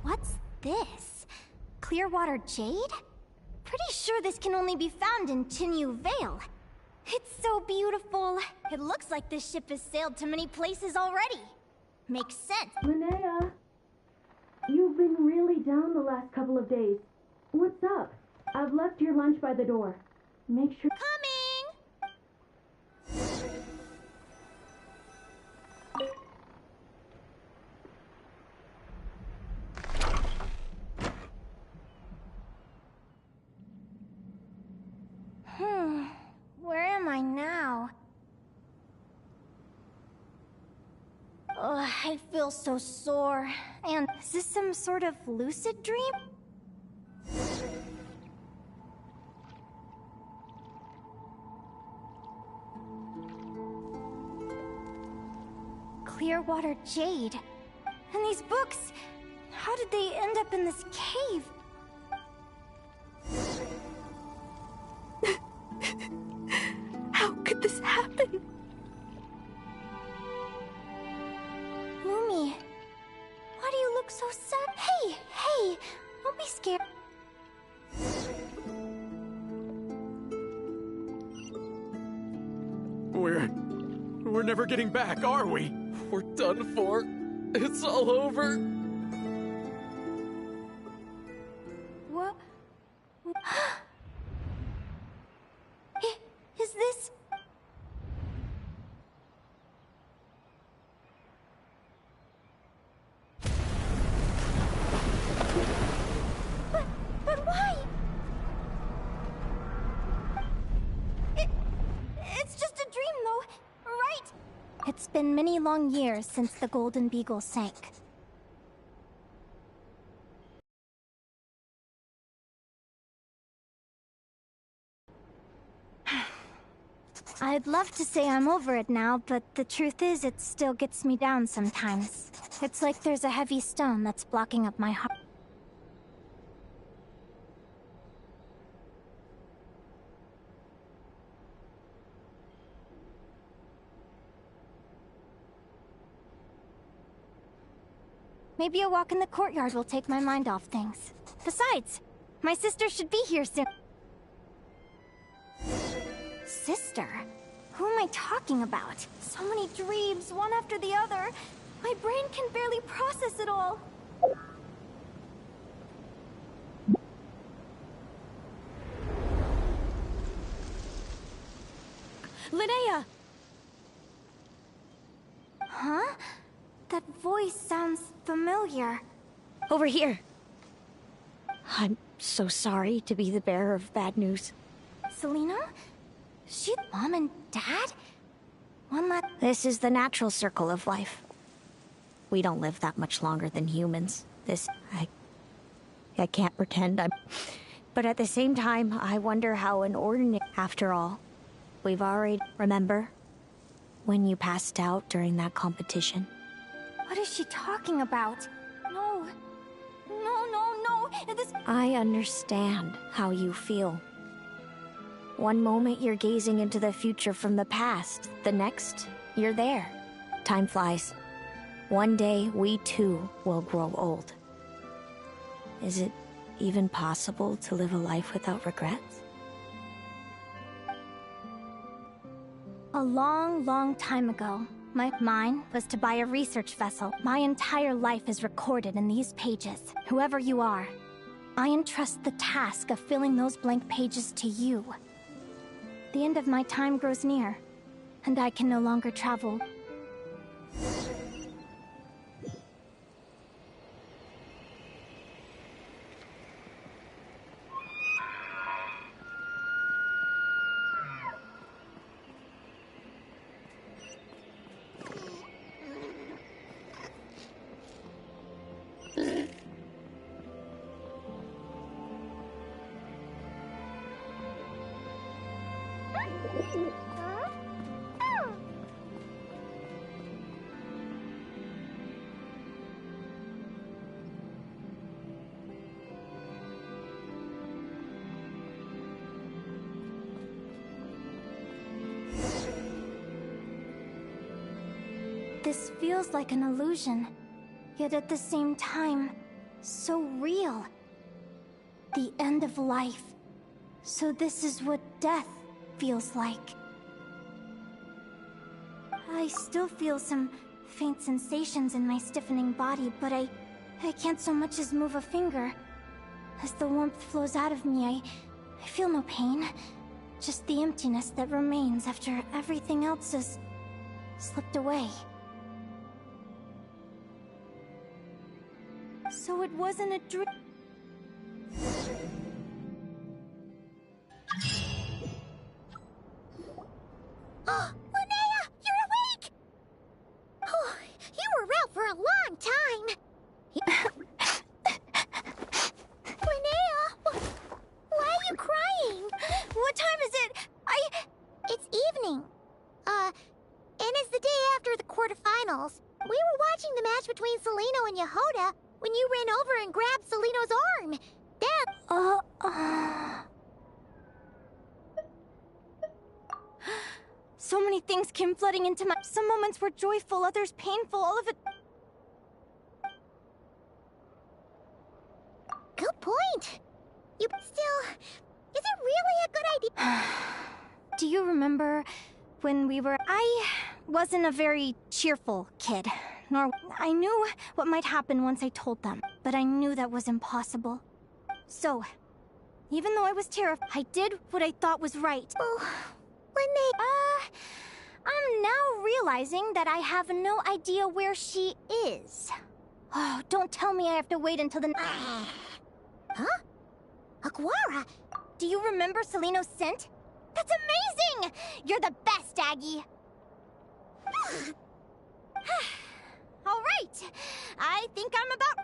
What's this? Clearwater Jade? Pretty sure this can only be found in Chinyu Vale. It's so beautiful. It looks like this ship has sailed to many places already. Makes sense. Linnea, you've been really down the last couple of days. What's up? I've left your lunch by the door. Make sure... Coming! Where am I now? I feel so sore. And is this some sort of lucid dream? Clearwater Jade. And these books, how did they end up in this cave? How could this happen? Lumi, why do you look so sad? Hey, don't be scared. We're never getting back, are we? We're done for. It's all over. What? Is been many long years since the Golden Beagle sank. I'd love to say I'm over it now, but the truth is it still gets me down sometimes. It's like there's a heavy stone that's blocking up my heart. Maybe a walk in the courtyard will take my mind off things. Besides, my sister should be here soon. Sister? Who am I talking about? So many dreams, one after the other. My brain can barely process it all. Linnea! Huh? That voice sounds familiar. Over here. I'm so sorry to be the bearer of bad news. Selena? Mom and Dad? This is the natural circle of life. We don't live that much longer than humans. I can't pretend I'm... But at the same time, I wonder how an ordinary... After all, we've already... Remember? When you passed out during that competition? What is she talking about? No. This... I understand how you feel. One moment you're gazing into the future from the past. The next, you're there. Time flies. One day, we too will grow old. Is it even possible to live a life without regrets? A long, long time ago, mine was to buy a research vessel. My entire life is recorded in these pages. Whoever you are, I entrust the task of filling those blank pages to you. The end of my time grows near, and I can no longer travel. This feels like an illusion, yet at the same time, so real. The end of life. So this is what death feels like. I still feel some faint sensations in my stiffening body, but I can't so much as move a finger. As the warmth flows out of me, I feel no pain. Just the emptiness that remains after everything else has slipped away. So it wasn't a dream. Oh, Linnea, you're awake! Oh, you were out for a long time. Linnea, why are you crying? What time is it? It's evening. And it's the day after the quarterfinals. We were watching the match between Celino and Yehoda when you ran over and grabbed Celino's arm. So many things came flooding into my... Some moments were joyful, others painful, all of it... Good point. Still, is it really a good idea? Do you remember when we were... I wasn't a very cheerful kid, nor... I knew what might happen once I told them, but I knew that was impossible. So, even though I was terrified, I did what I thought was right. Oh, Linnea... I'm now realizing that I have no idea where she is. Oh, don't tell me I have to wait until the... Huh? Aguara? Do you remember Celino's scent? That's amazing! You're the best, Aggie! All right. I think I'm about...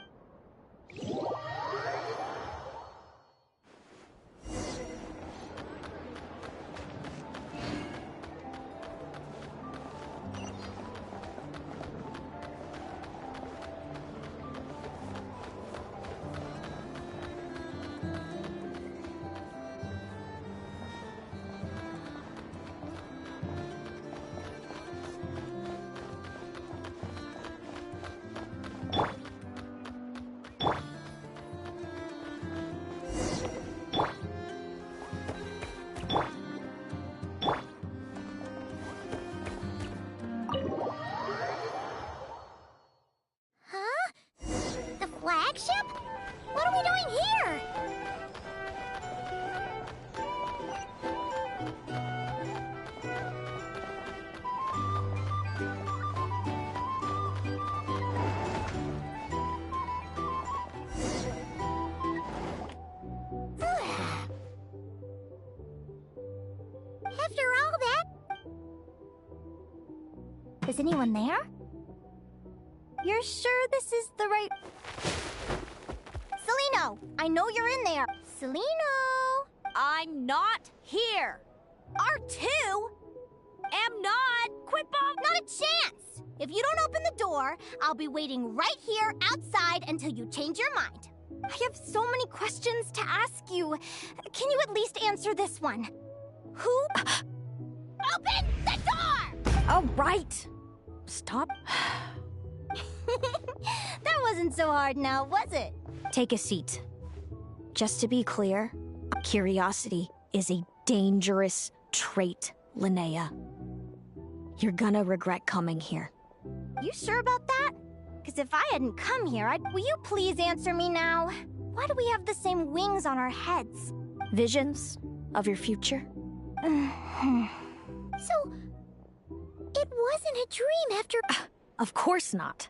Huh? The flagship? What are we doing here? After all that... Is anyone there? You're sure this is the right... Celino! I know you're in there! Celino! I'm not here. R2? Am not. Quit bomb! Not a chance! If you don't open the door, I'll be waiting right here outside until you change your mind. I have so many questions to ask you. Can you at least answer this one? Who... Open the door! All right. Stop. That wasn't so hard now, was it? Take a seat. Just to be clear, curiosity is a dangerous trait, Linnea. You're gonna regret coming here. You sure about that? Because if I hadn't come here, Will you please answer me now? Why do we have the same wings on our heads? Visions of your future? So... it wasn't a dream after... Of course not.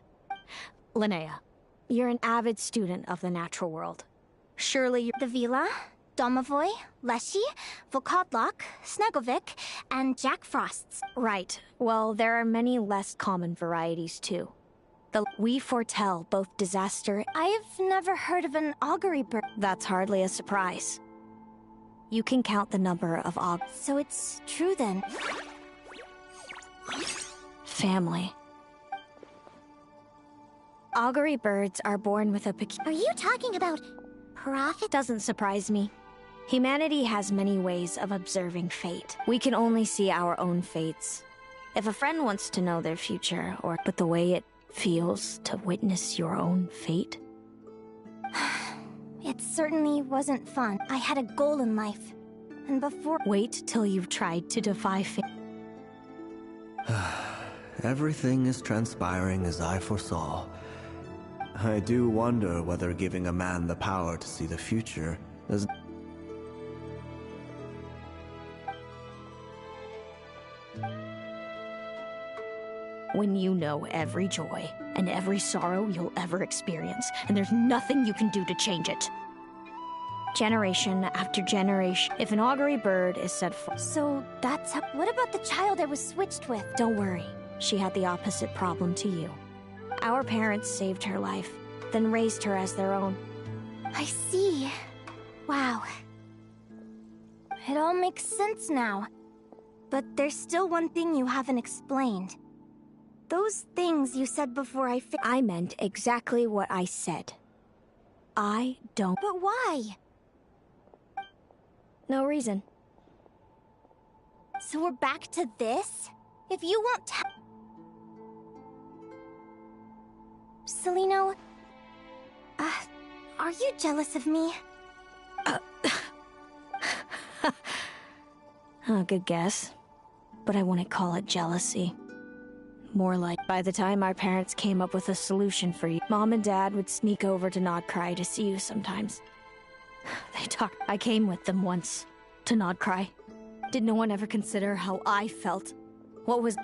Linnea, you're an avid student of the natural world. Surely you're... The Vila, Domovoy, Leshy, Volkodlok, Snegovic, and Jack Frost's. Right. Well, there are many less common varieties, too. We foretell both disaster... I've never heard of an augury bird. That's hardly a surprise. You can count the number of So it's true then. Family. Augury birds are born with a Are you talking about... prophet? Doesn't surprise me. Humanity has many ways of observing fate. We can only see our own fates. If a friend wants to know their future, but the way it feels to witness your own fate? It certainly wasn't fun. I had a goal in life. And before... Wait till you've tried to defy fate. Everything is transpiring as I foresaw. I do wonder whether giving a man the power to see the future is... When you know every joy and every sorrow you'll ever experience, and there's nothing you can do to change it. Generation after generation, if an augury bird is set for... So that's how... What about the child I was switched with? Don't worry, she had the opposite problem to you. Our parents saved her life, then raised her as their own. I see. Wow. It all makes sense now. But there's still one thing you haven't explained. Those things you said before I meant exactly what I said. I don't... But why? No reason. So we're back to this? If you won't tell... Celino... are you jealous of me? Good guess. But I wouldn't call it jealousy. More like, by the time our parents came up with a solution for you, Mom and Dad would sneak over to Nodcry to see you sometimes. They talked. I came with them once, to Nodcry. Did no one ever consider how I felt? What was...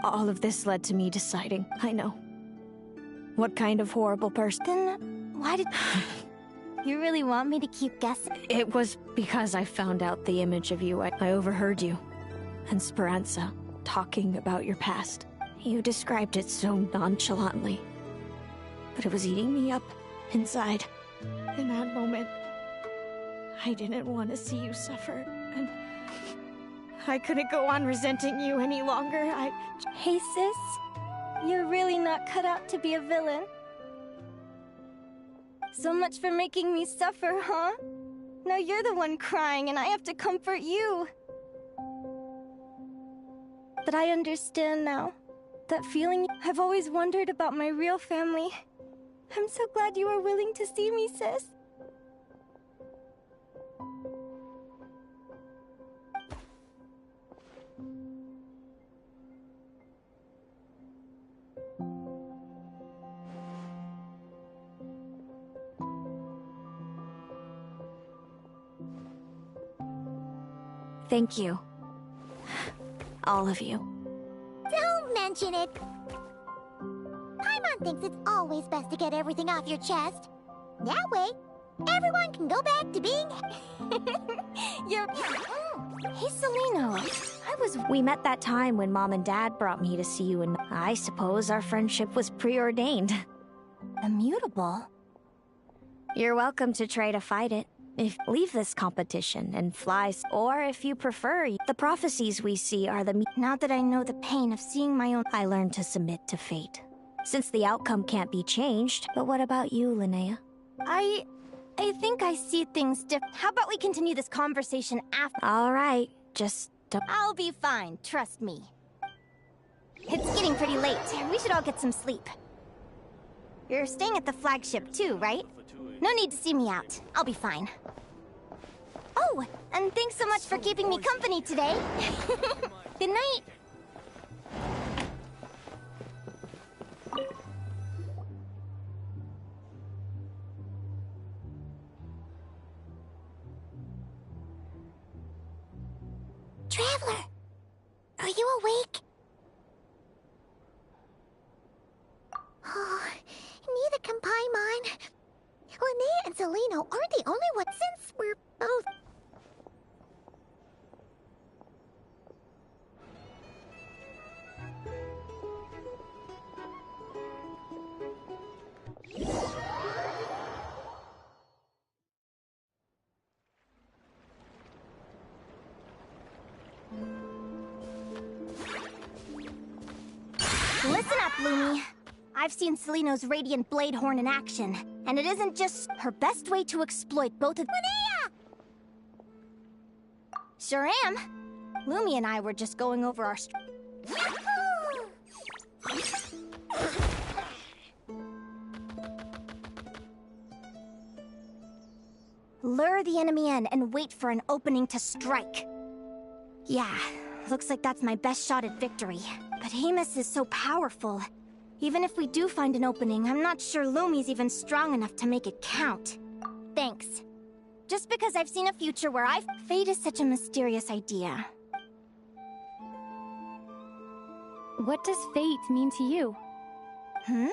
All of this led to me deciding, I know. What kind of horrible person... Then, why did... You really want me to keep guessing? It was because I found out the image of you. I overheard you and Speranza talking about your past. You described it so nonchalantly, but it was eating me up inside. In that moment, I didn't want to see you suffer, and I couldn't go on resenting you any longer. Hey, sis. You're really not cut out to be a villain. So much for making me suffer, huh? Now you're the one crying and I have to comfort you. But I understand now. That feeling I've always wondered about my real family. I'm so glad you are willing to see me, sis. Thank you. All of you. Don't mention it. Paimon thinks it's always best to get everything off your chest. That way, everyone can go back to being... Hey, Celino. We met that time when Mom and Dad brought me to see you, and I suppose our friendship was preordained. Immutable? You're welcome to try to fight it. If leave this competition and flies, or if you prefer, the prophecies we see are the Now that I know the pain of seeing my own, I learned to submit to fate. Since the outcome can't be changed, but what about you, Linnea? I think I see things How about we continue this conversation after? All right, just I'll be fine, trust me. It's getting pretty late. We should all get some sleep. You're staying at the flagship too, right? No need to see me out. I'll be fine. Oh, and thanks so much for keeping me company today. Good night. Traveler, are you awake? Oh, neither can Paimon. Linnea and Celino aren't the only ones since we're both... Listen up, Lumi. I've seen Celino's Radiant Blade Horn in action, and it isn't just her best way to exploit both of— Linnea! Sure am. Lumi and I were just going over our— Lure the enemy in and wait for an opening to strike. Yeah, looks like that's my best shot at victory. But Amos is so powerful. Even if we do find an opening, I'm not sure Lumi's even strong enough to make it count. Thanks. Just because I've seen a future where Fate is such a mysterious idea. What does fate mean to you? Hmm?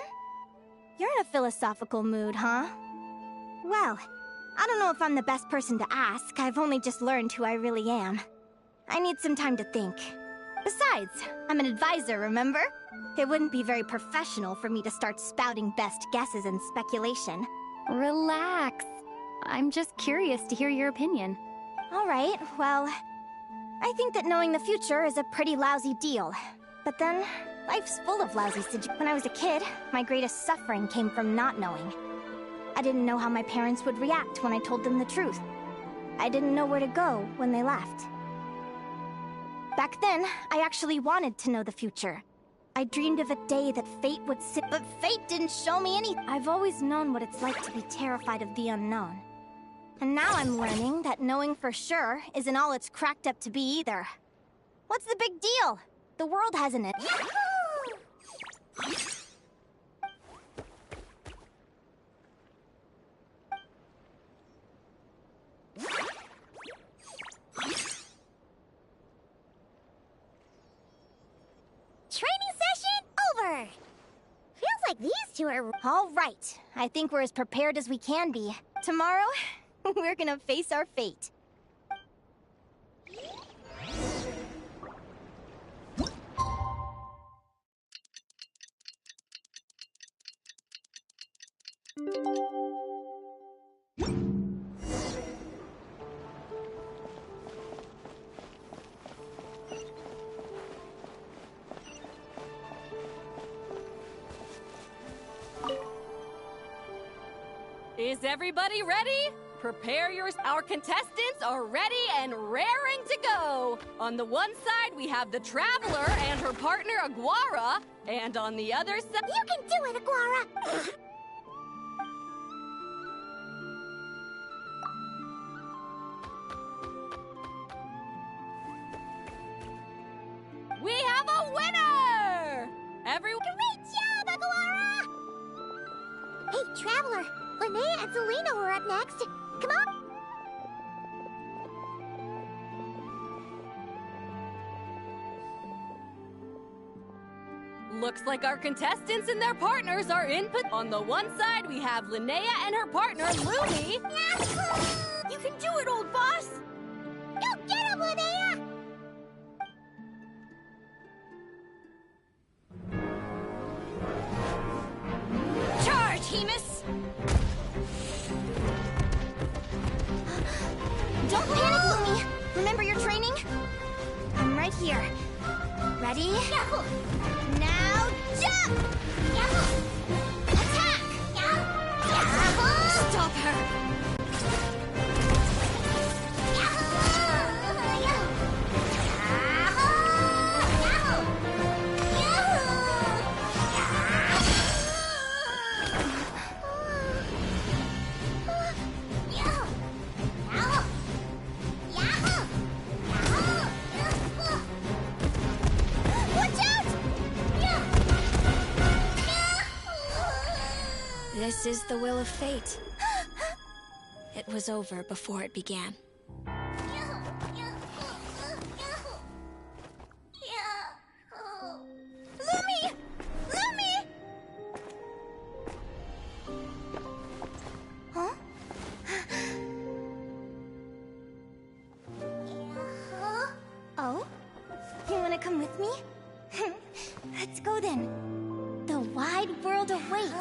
You're in a philosophical mood, huh? Well, I don't know if I'm the best person to ask. I've only just learned who I really am. I need some time to think. Besides, I'm an advisor, remember? It wouldn't be very professional for me to start spouting best guesses and speculation. Relax. I'm just curious to hear your opinion. All right, well, I think that knowing the future is a pretty lousy deal. But then, life's full of lousy situations. When I was a kid, my greatest suffering came from not knowing. I didn't know how my parents would react when I told them the truth. I didn't know where to go when they left. Back then, I actually wanted to know the future. I dreamed of a day that fate would sit, but fate didn't show me any. I've always known what it's like to be terrified of the unknown. And now I'm learning that knowing for sure isn't all it's cracked up to be either. What's the big deal? The world hasn't it. Training session over! Feels like these two are... All right. I think we're as prepared as we can be. Tomorrow, we're gonna face our fate. Is everybody ready? Prepare yours. Our contestants are ready and raring to go. On the one side, we have the Traveler and her partner, Aguara. And on the other side... You can do it, Aguara! We have a winner! Everyone... Great job, Aguara! Hey, Traveler, Linnea and Selena were up next. Come on! Looks like our contestants and their partners are input. On the one side, we have Linnea and her partner, Lumi. You can do it, old boss! Go get him, Linnea! Charge, Hemus! Don't panic, Lumi! Remember your training? I'm right here. Ready? Yahoo! Now jump! Yahoo! Attack! Yahoo! Stop her! Yahoo! Yahoo! This is the will of fate. It was over before it began. Lumi! Lumi! Huh? Oh? You wanna come with me? Let's go then. The wide world awaits.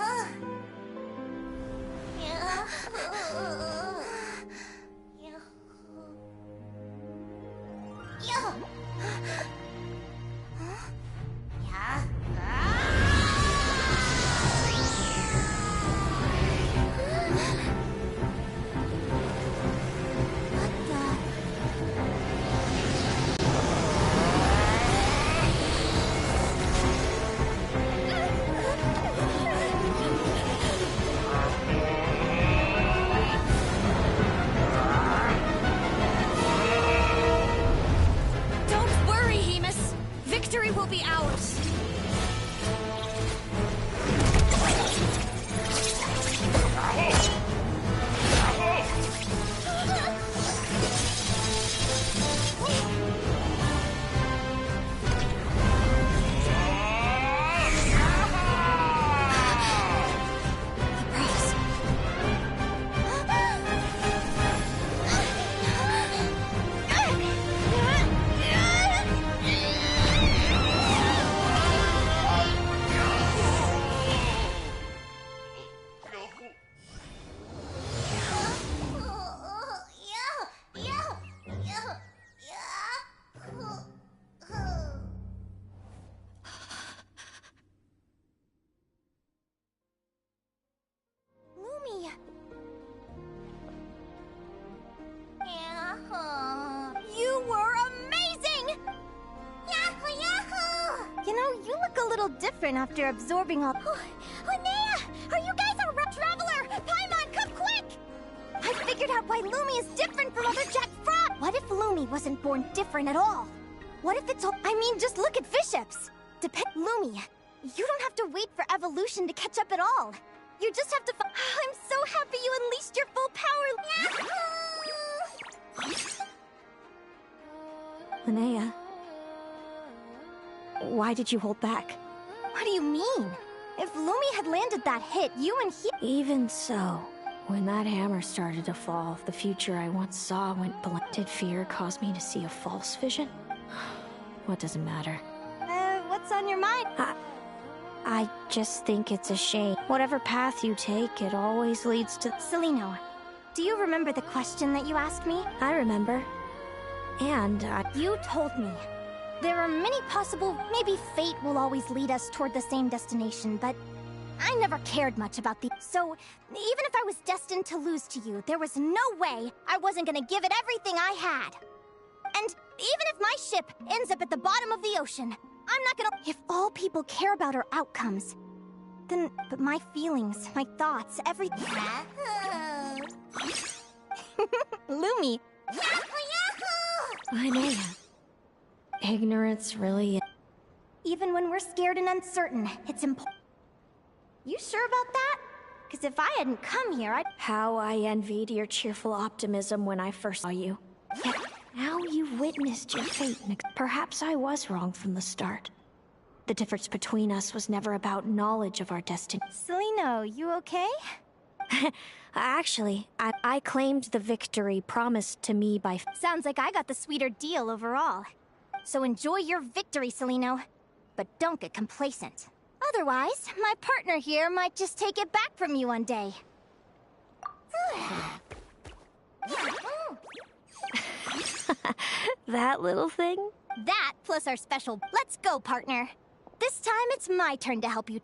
Don't worry, Hemus. Victory will be ours. Lumi! You were amazing! Yahoo! Yahoo! You know, you look a little different after absorbing all... Linnea! Are you guys all right? Traveler! Paimon, come quick! I figured out why Lumi is different from other Jack Frost! What if Lumi wasn't born different at all? What if it's all... I mean, just look at Fiships! Lumi, you don't have to wait for evolution to catch up at all. You just have to I'm so happy you unleashed your full power! Linnea, why did you hold back? What do you mean? If Lumi had landed that hit, you and he... Even so, when that hammer started to fall, the future I once saw went blank. Did fear cause me to see a false vision? What does it matter? What's on your mind? I just think it's a shame. Whatever path you take, it always leads to... Celino, do you remember the question that you asked me? I remember. And You told me. There are many possible... Maybe fate will always lead us toward the same destination, but I never cared much about the... So, even if I was destined to lose to you, there was no way I wasn't gonna give it everything I had. And even if my ship ends up at the bottom of the ocean, I'm not gonna... If all people care about are outcomes, then... But my feelings, my thoughts, everything... Lumi. I know that. Ignorance really is. Even when we're scared and uncertain, it's important. You sure about that? Because if I hadn't come here, I'd... How I envied your cheerful optimism when I first saw you. Yet now you've witnessed your fate, and perhaps I was wrong from the start. The difference between us was never about knowledge of our destiny. Celino, you okay? Actually, I claimed the victory promised to me by... Sounds like I got the sweeter deal overall. So enjoy your victory, Celino. But don't get complacent. Otherwise, my partner here might just take it back from you one day. That little thing? That, plus our special... Let's go, partner. This time, it's my turn to help you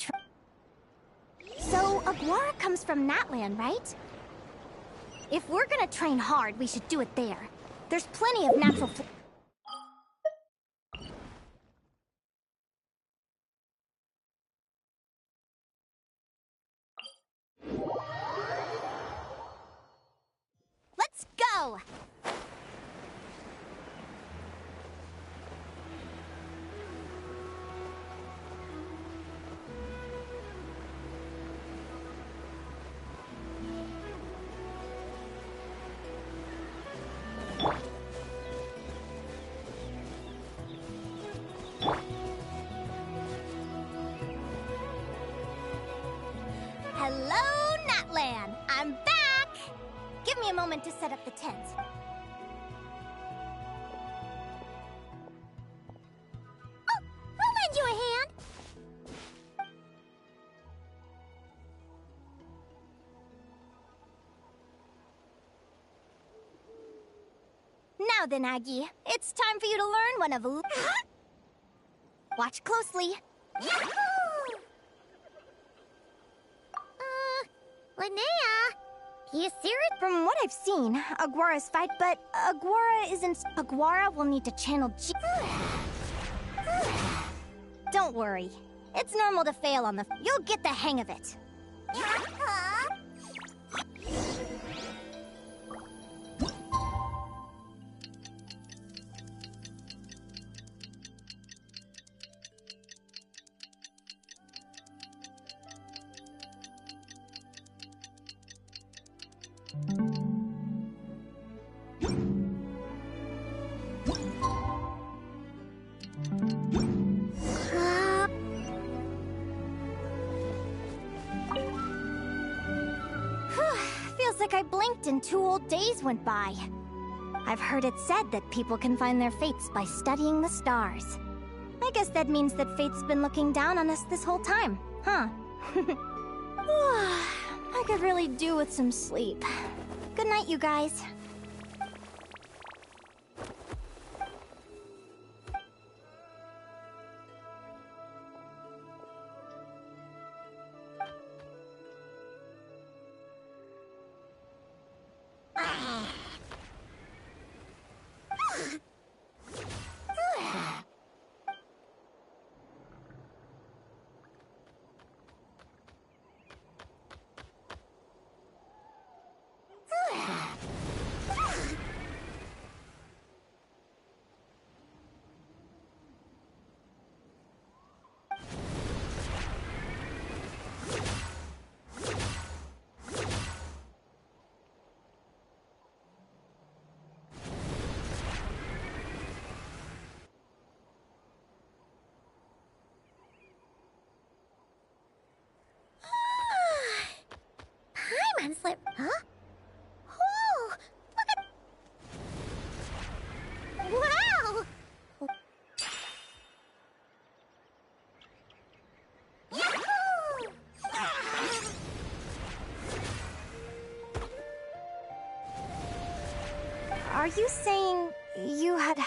So, Aguara comes from Natland, right? If we're gonna train hard, we should do it there. There's plenty of natural... Let's go! Hello, Natlan! I'm back! Give me a moment to set up the tent. Oh, I'll lend you a hand! Now then, Aggie, it's time for you to learn one of... Watch closely. Linnea, you serious? From what I've seen, Aguara's fight, but Aguara isn't... Aguara will need to channel G... Don't worry. It's normal to fail on the... You'll get the hang of it. Feels like I blinked and 2 whole days went by. I've heard it said that people can find their fates by studying the stars. I guess that means that fate's been looking down on us this whole time, huh? I could really do with some sleep. Good night, you guys. Paimon slip, huh? Oh, look at... Wow! Yahoo! Are you saying you had...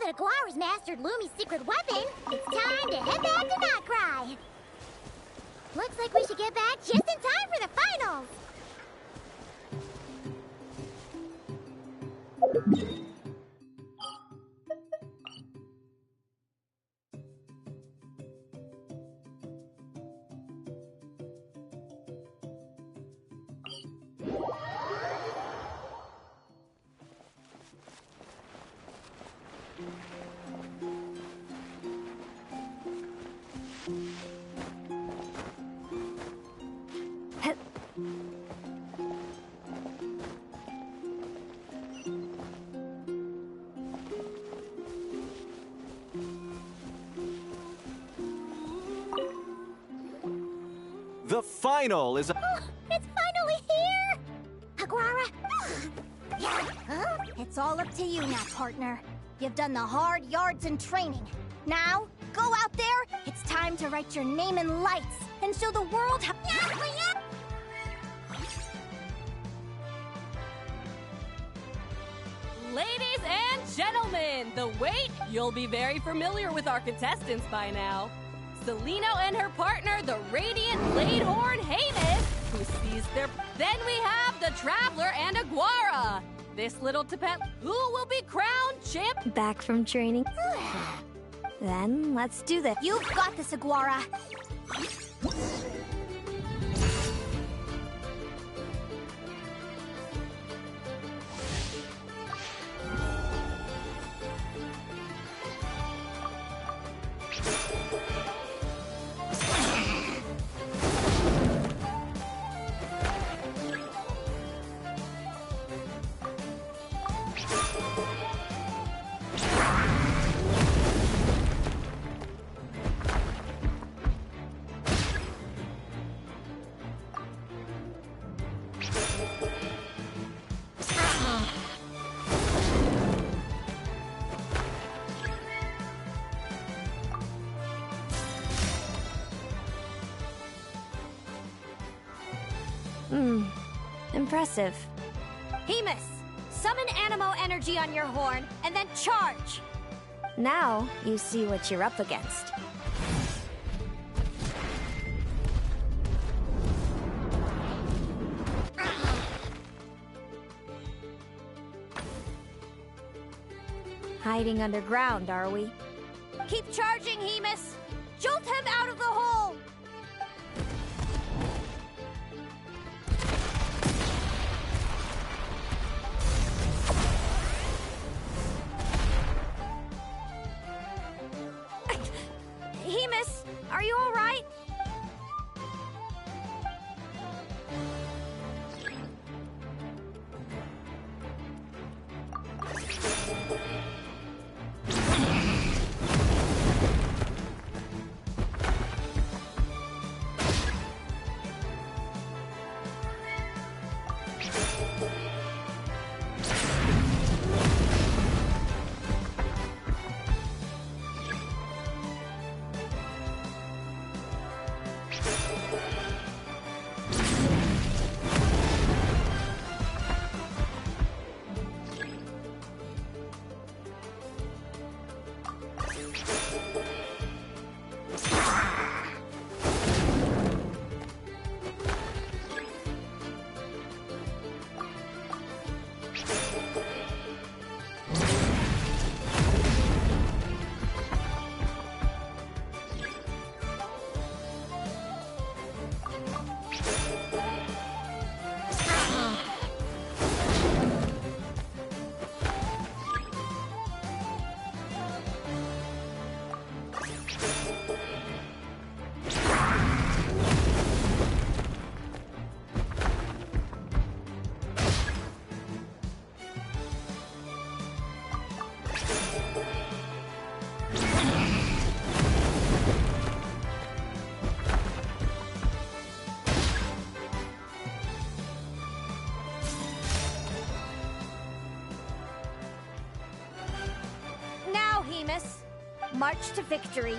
that Aguara's mastered Lumi's secret weapon, it's time to head back to Notcry. Looks like we should get back just in time for the finals. The final is... Oh, it's finally here! Aguara! It's all up to you now, partner. You've done the hard yards in training. Now, go out there. It's time to write your name in lights and show the world how... Ladies and gentlemen, the wait, you'll be very familiar with our contestants by now. Celino and her partner, the Radiant Bladehorn Hamus, who sees their... Then we have the Traveler and Aguara. This little Tepet, who will be crowned champ... Back from training? Then, let's do this. You've got this, Aguara. Impressive. Hamus, summon Animo energy on your horn, and then charge! Now, you see what you're up against. Hiding underground, are we? Keep charging, Hamus! Jolt him out of the hole! Hamus, are you all right? March to victory.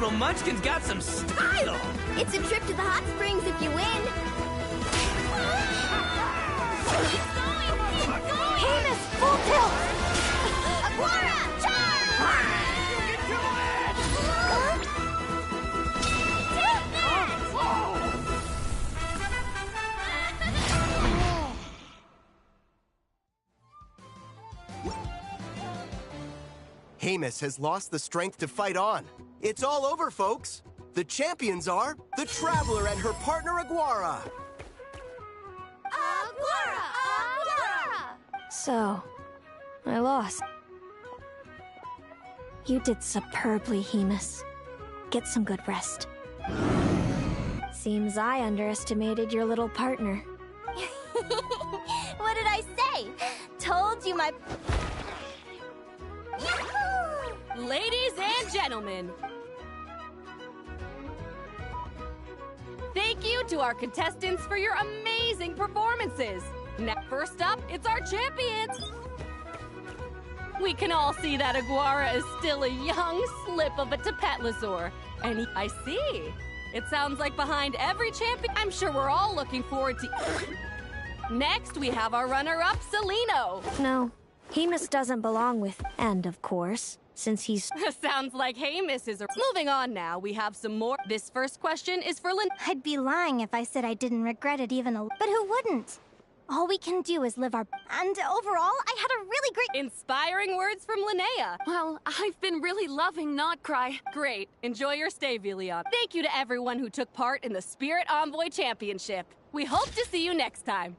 little munchkin's got some style! It's a trip to the hot springs if you win. Hamus, full tilt! Aguara, charge! Hamus has lost the strength to fight on. It's all over, folks. The champions are the Traveler and her partner Aguara. Aguara! So, I lost. You did superbly, Hamus. Get some good rest. Seems I underestimated your little partner. What did I say? Told you my... Ladies and gentlemen, thank you to our contestants for your amazing performances. Now, first up, it's our champions. We can all see that Aguara is still a young slip of a Tapetlosaur. And I see. It sounds like behind every champion, I'm sure we're all looking forward to... Next, we have our runner-up, Celino. No, Hamus doesn't belong with... And, of course, since he's... Sounds like Hamus is... Moving on now, we have some more. This first question is for Lynn. I'd be lying if I said I didn't regret it even a... But who wouldn't? All we can do is live our... And overall, I had a really great... Inspiring words from Linnea. Well, I've been really loving Not Cry. Great. Enjoy your stay, Vilion. Thank you to everyone who took part in the Spirit Envoy Championship. We hope to see you next time.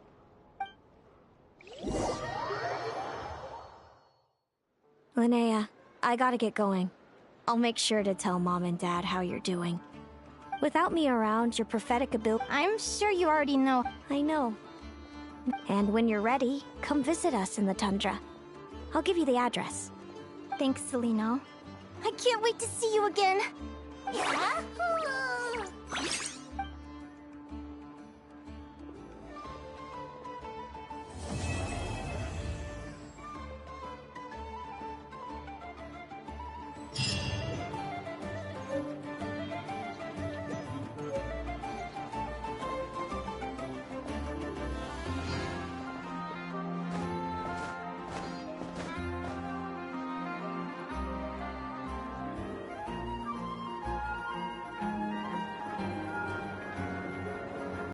Linnea, I gotta get going. I'll make sure to tell Mom and Dad how you're doing. Without me around, your prophetic ability... I'm sure you already know. I know. And when you're ready, come visit us in the tundra. I'll give you the address. Thanks, Celino. I can't wait to see you again. Yahoo!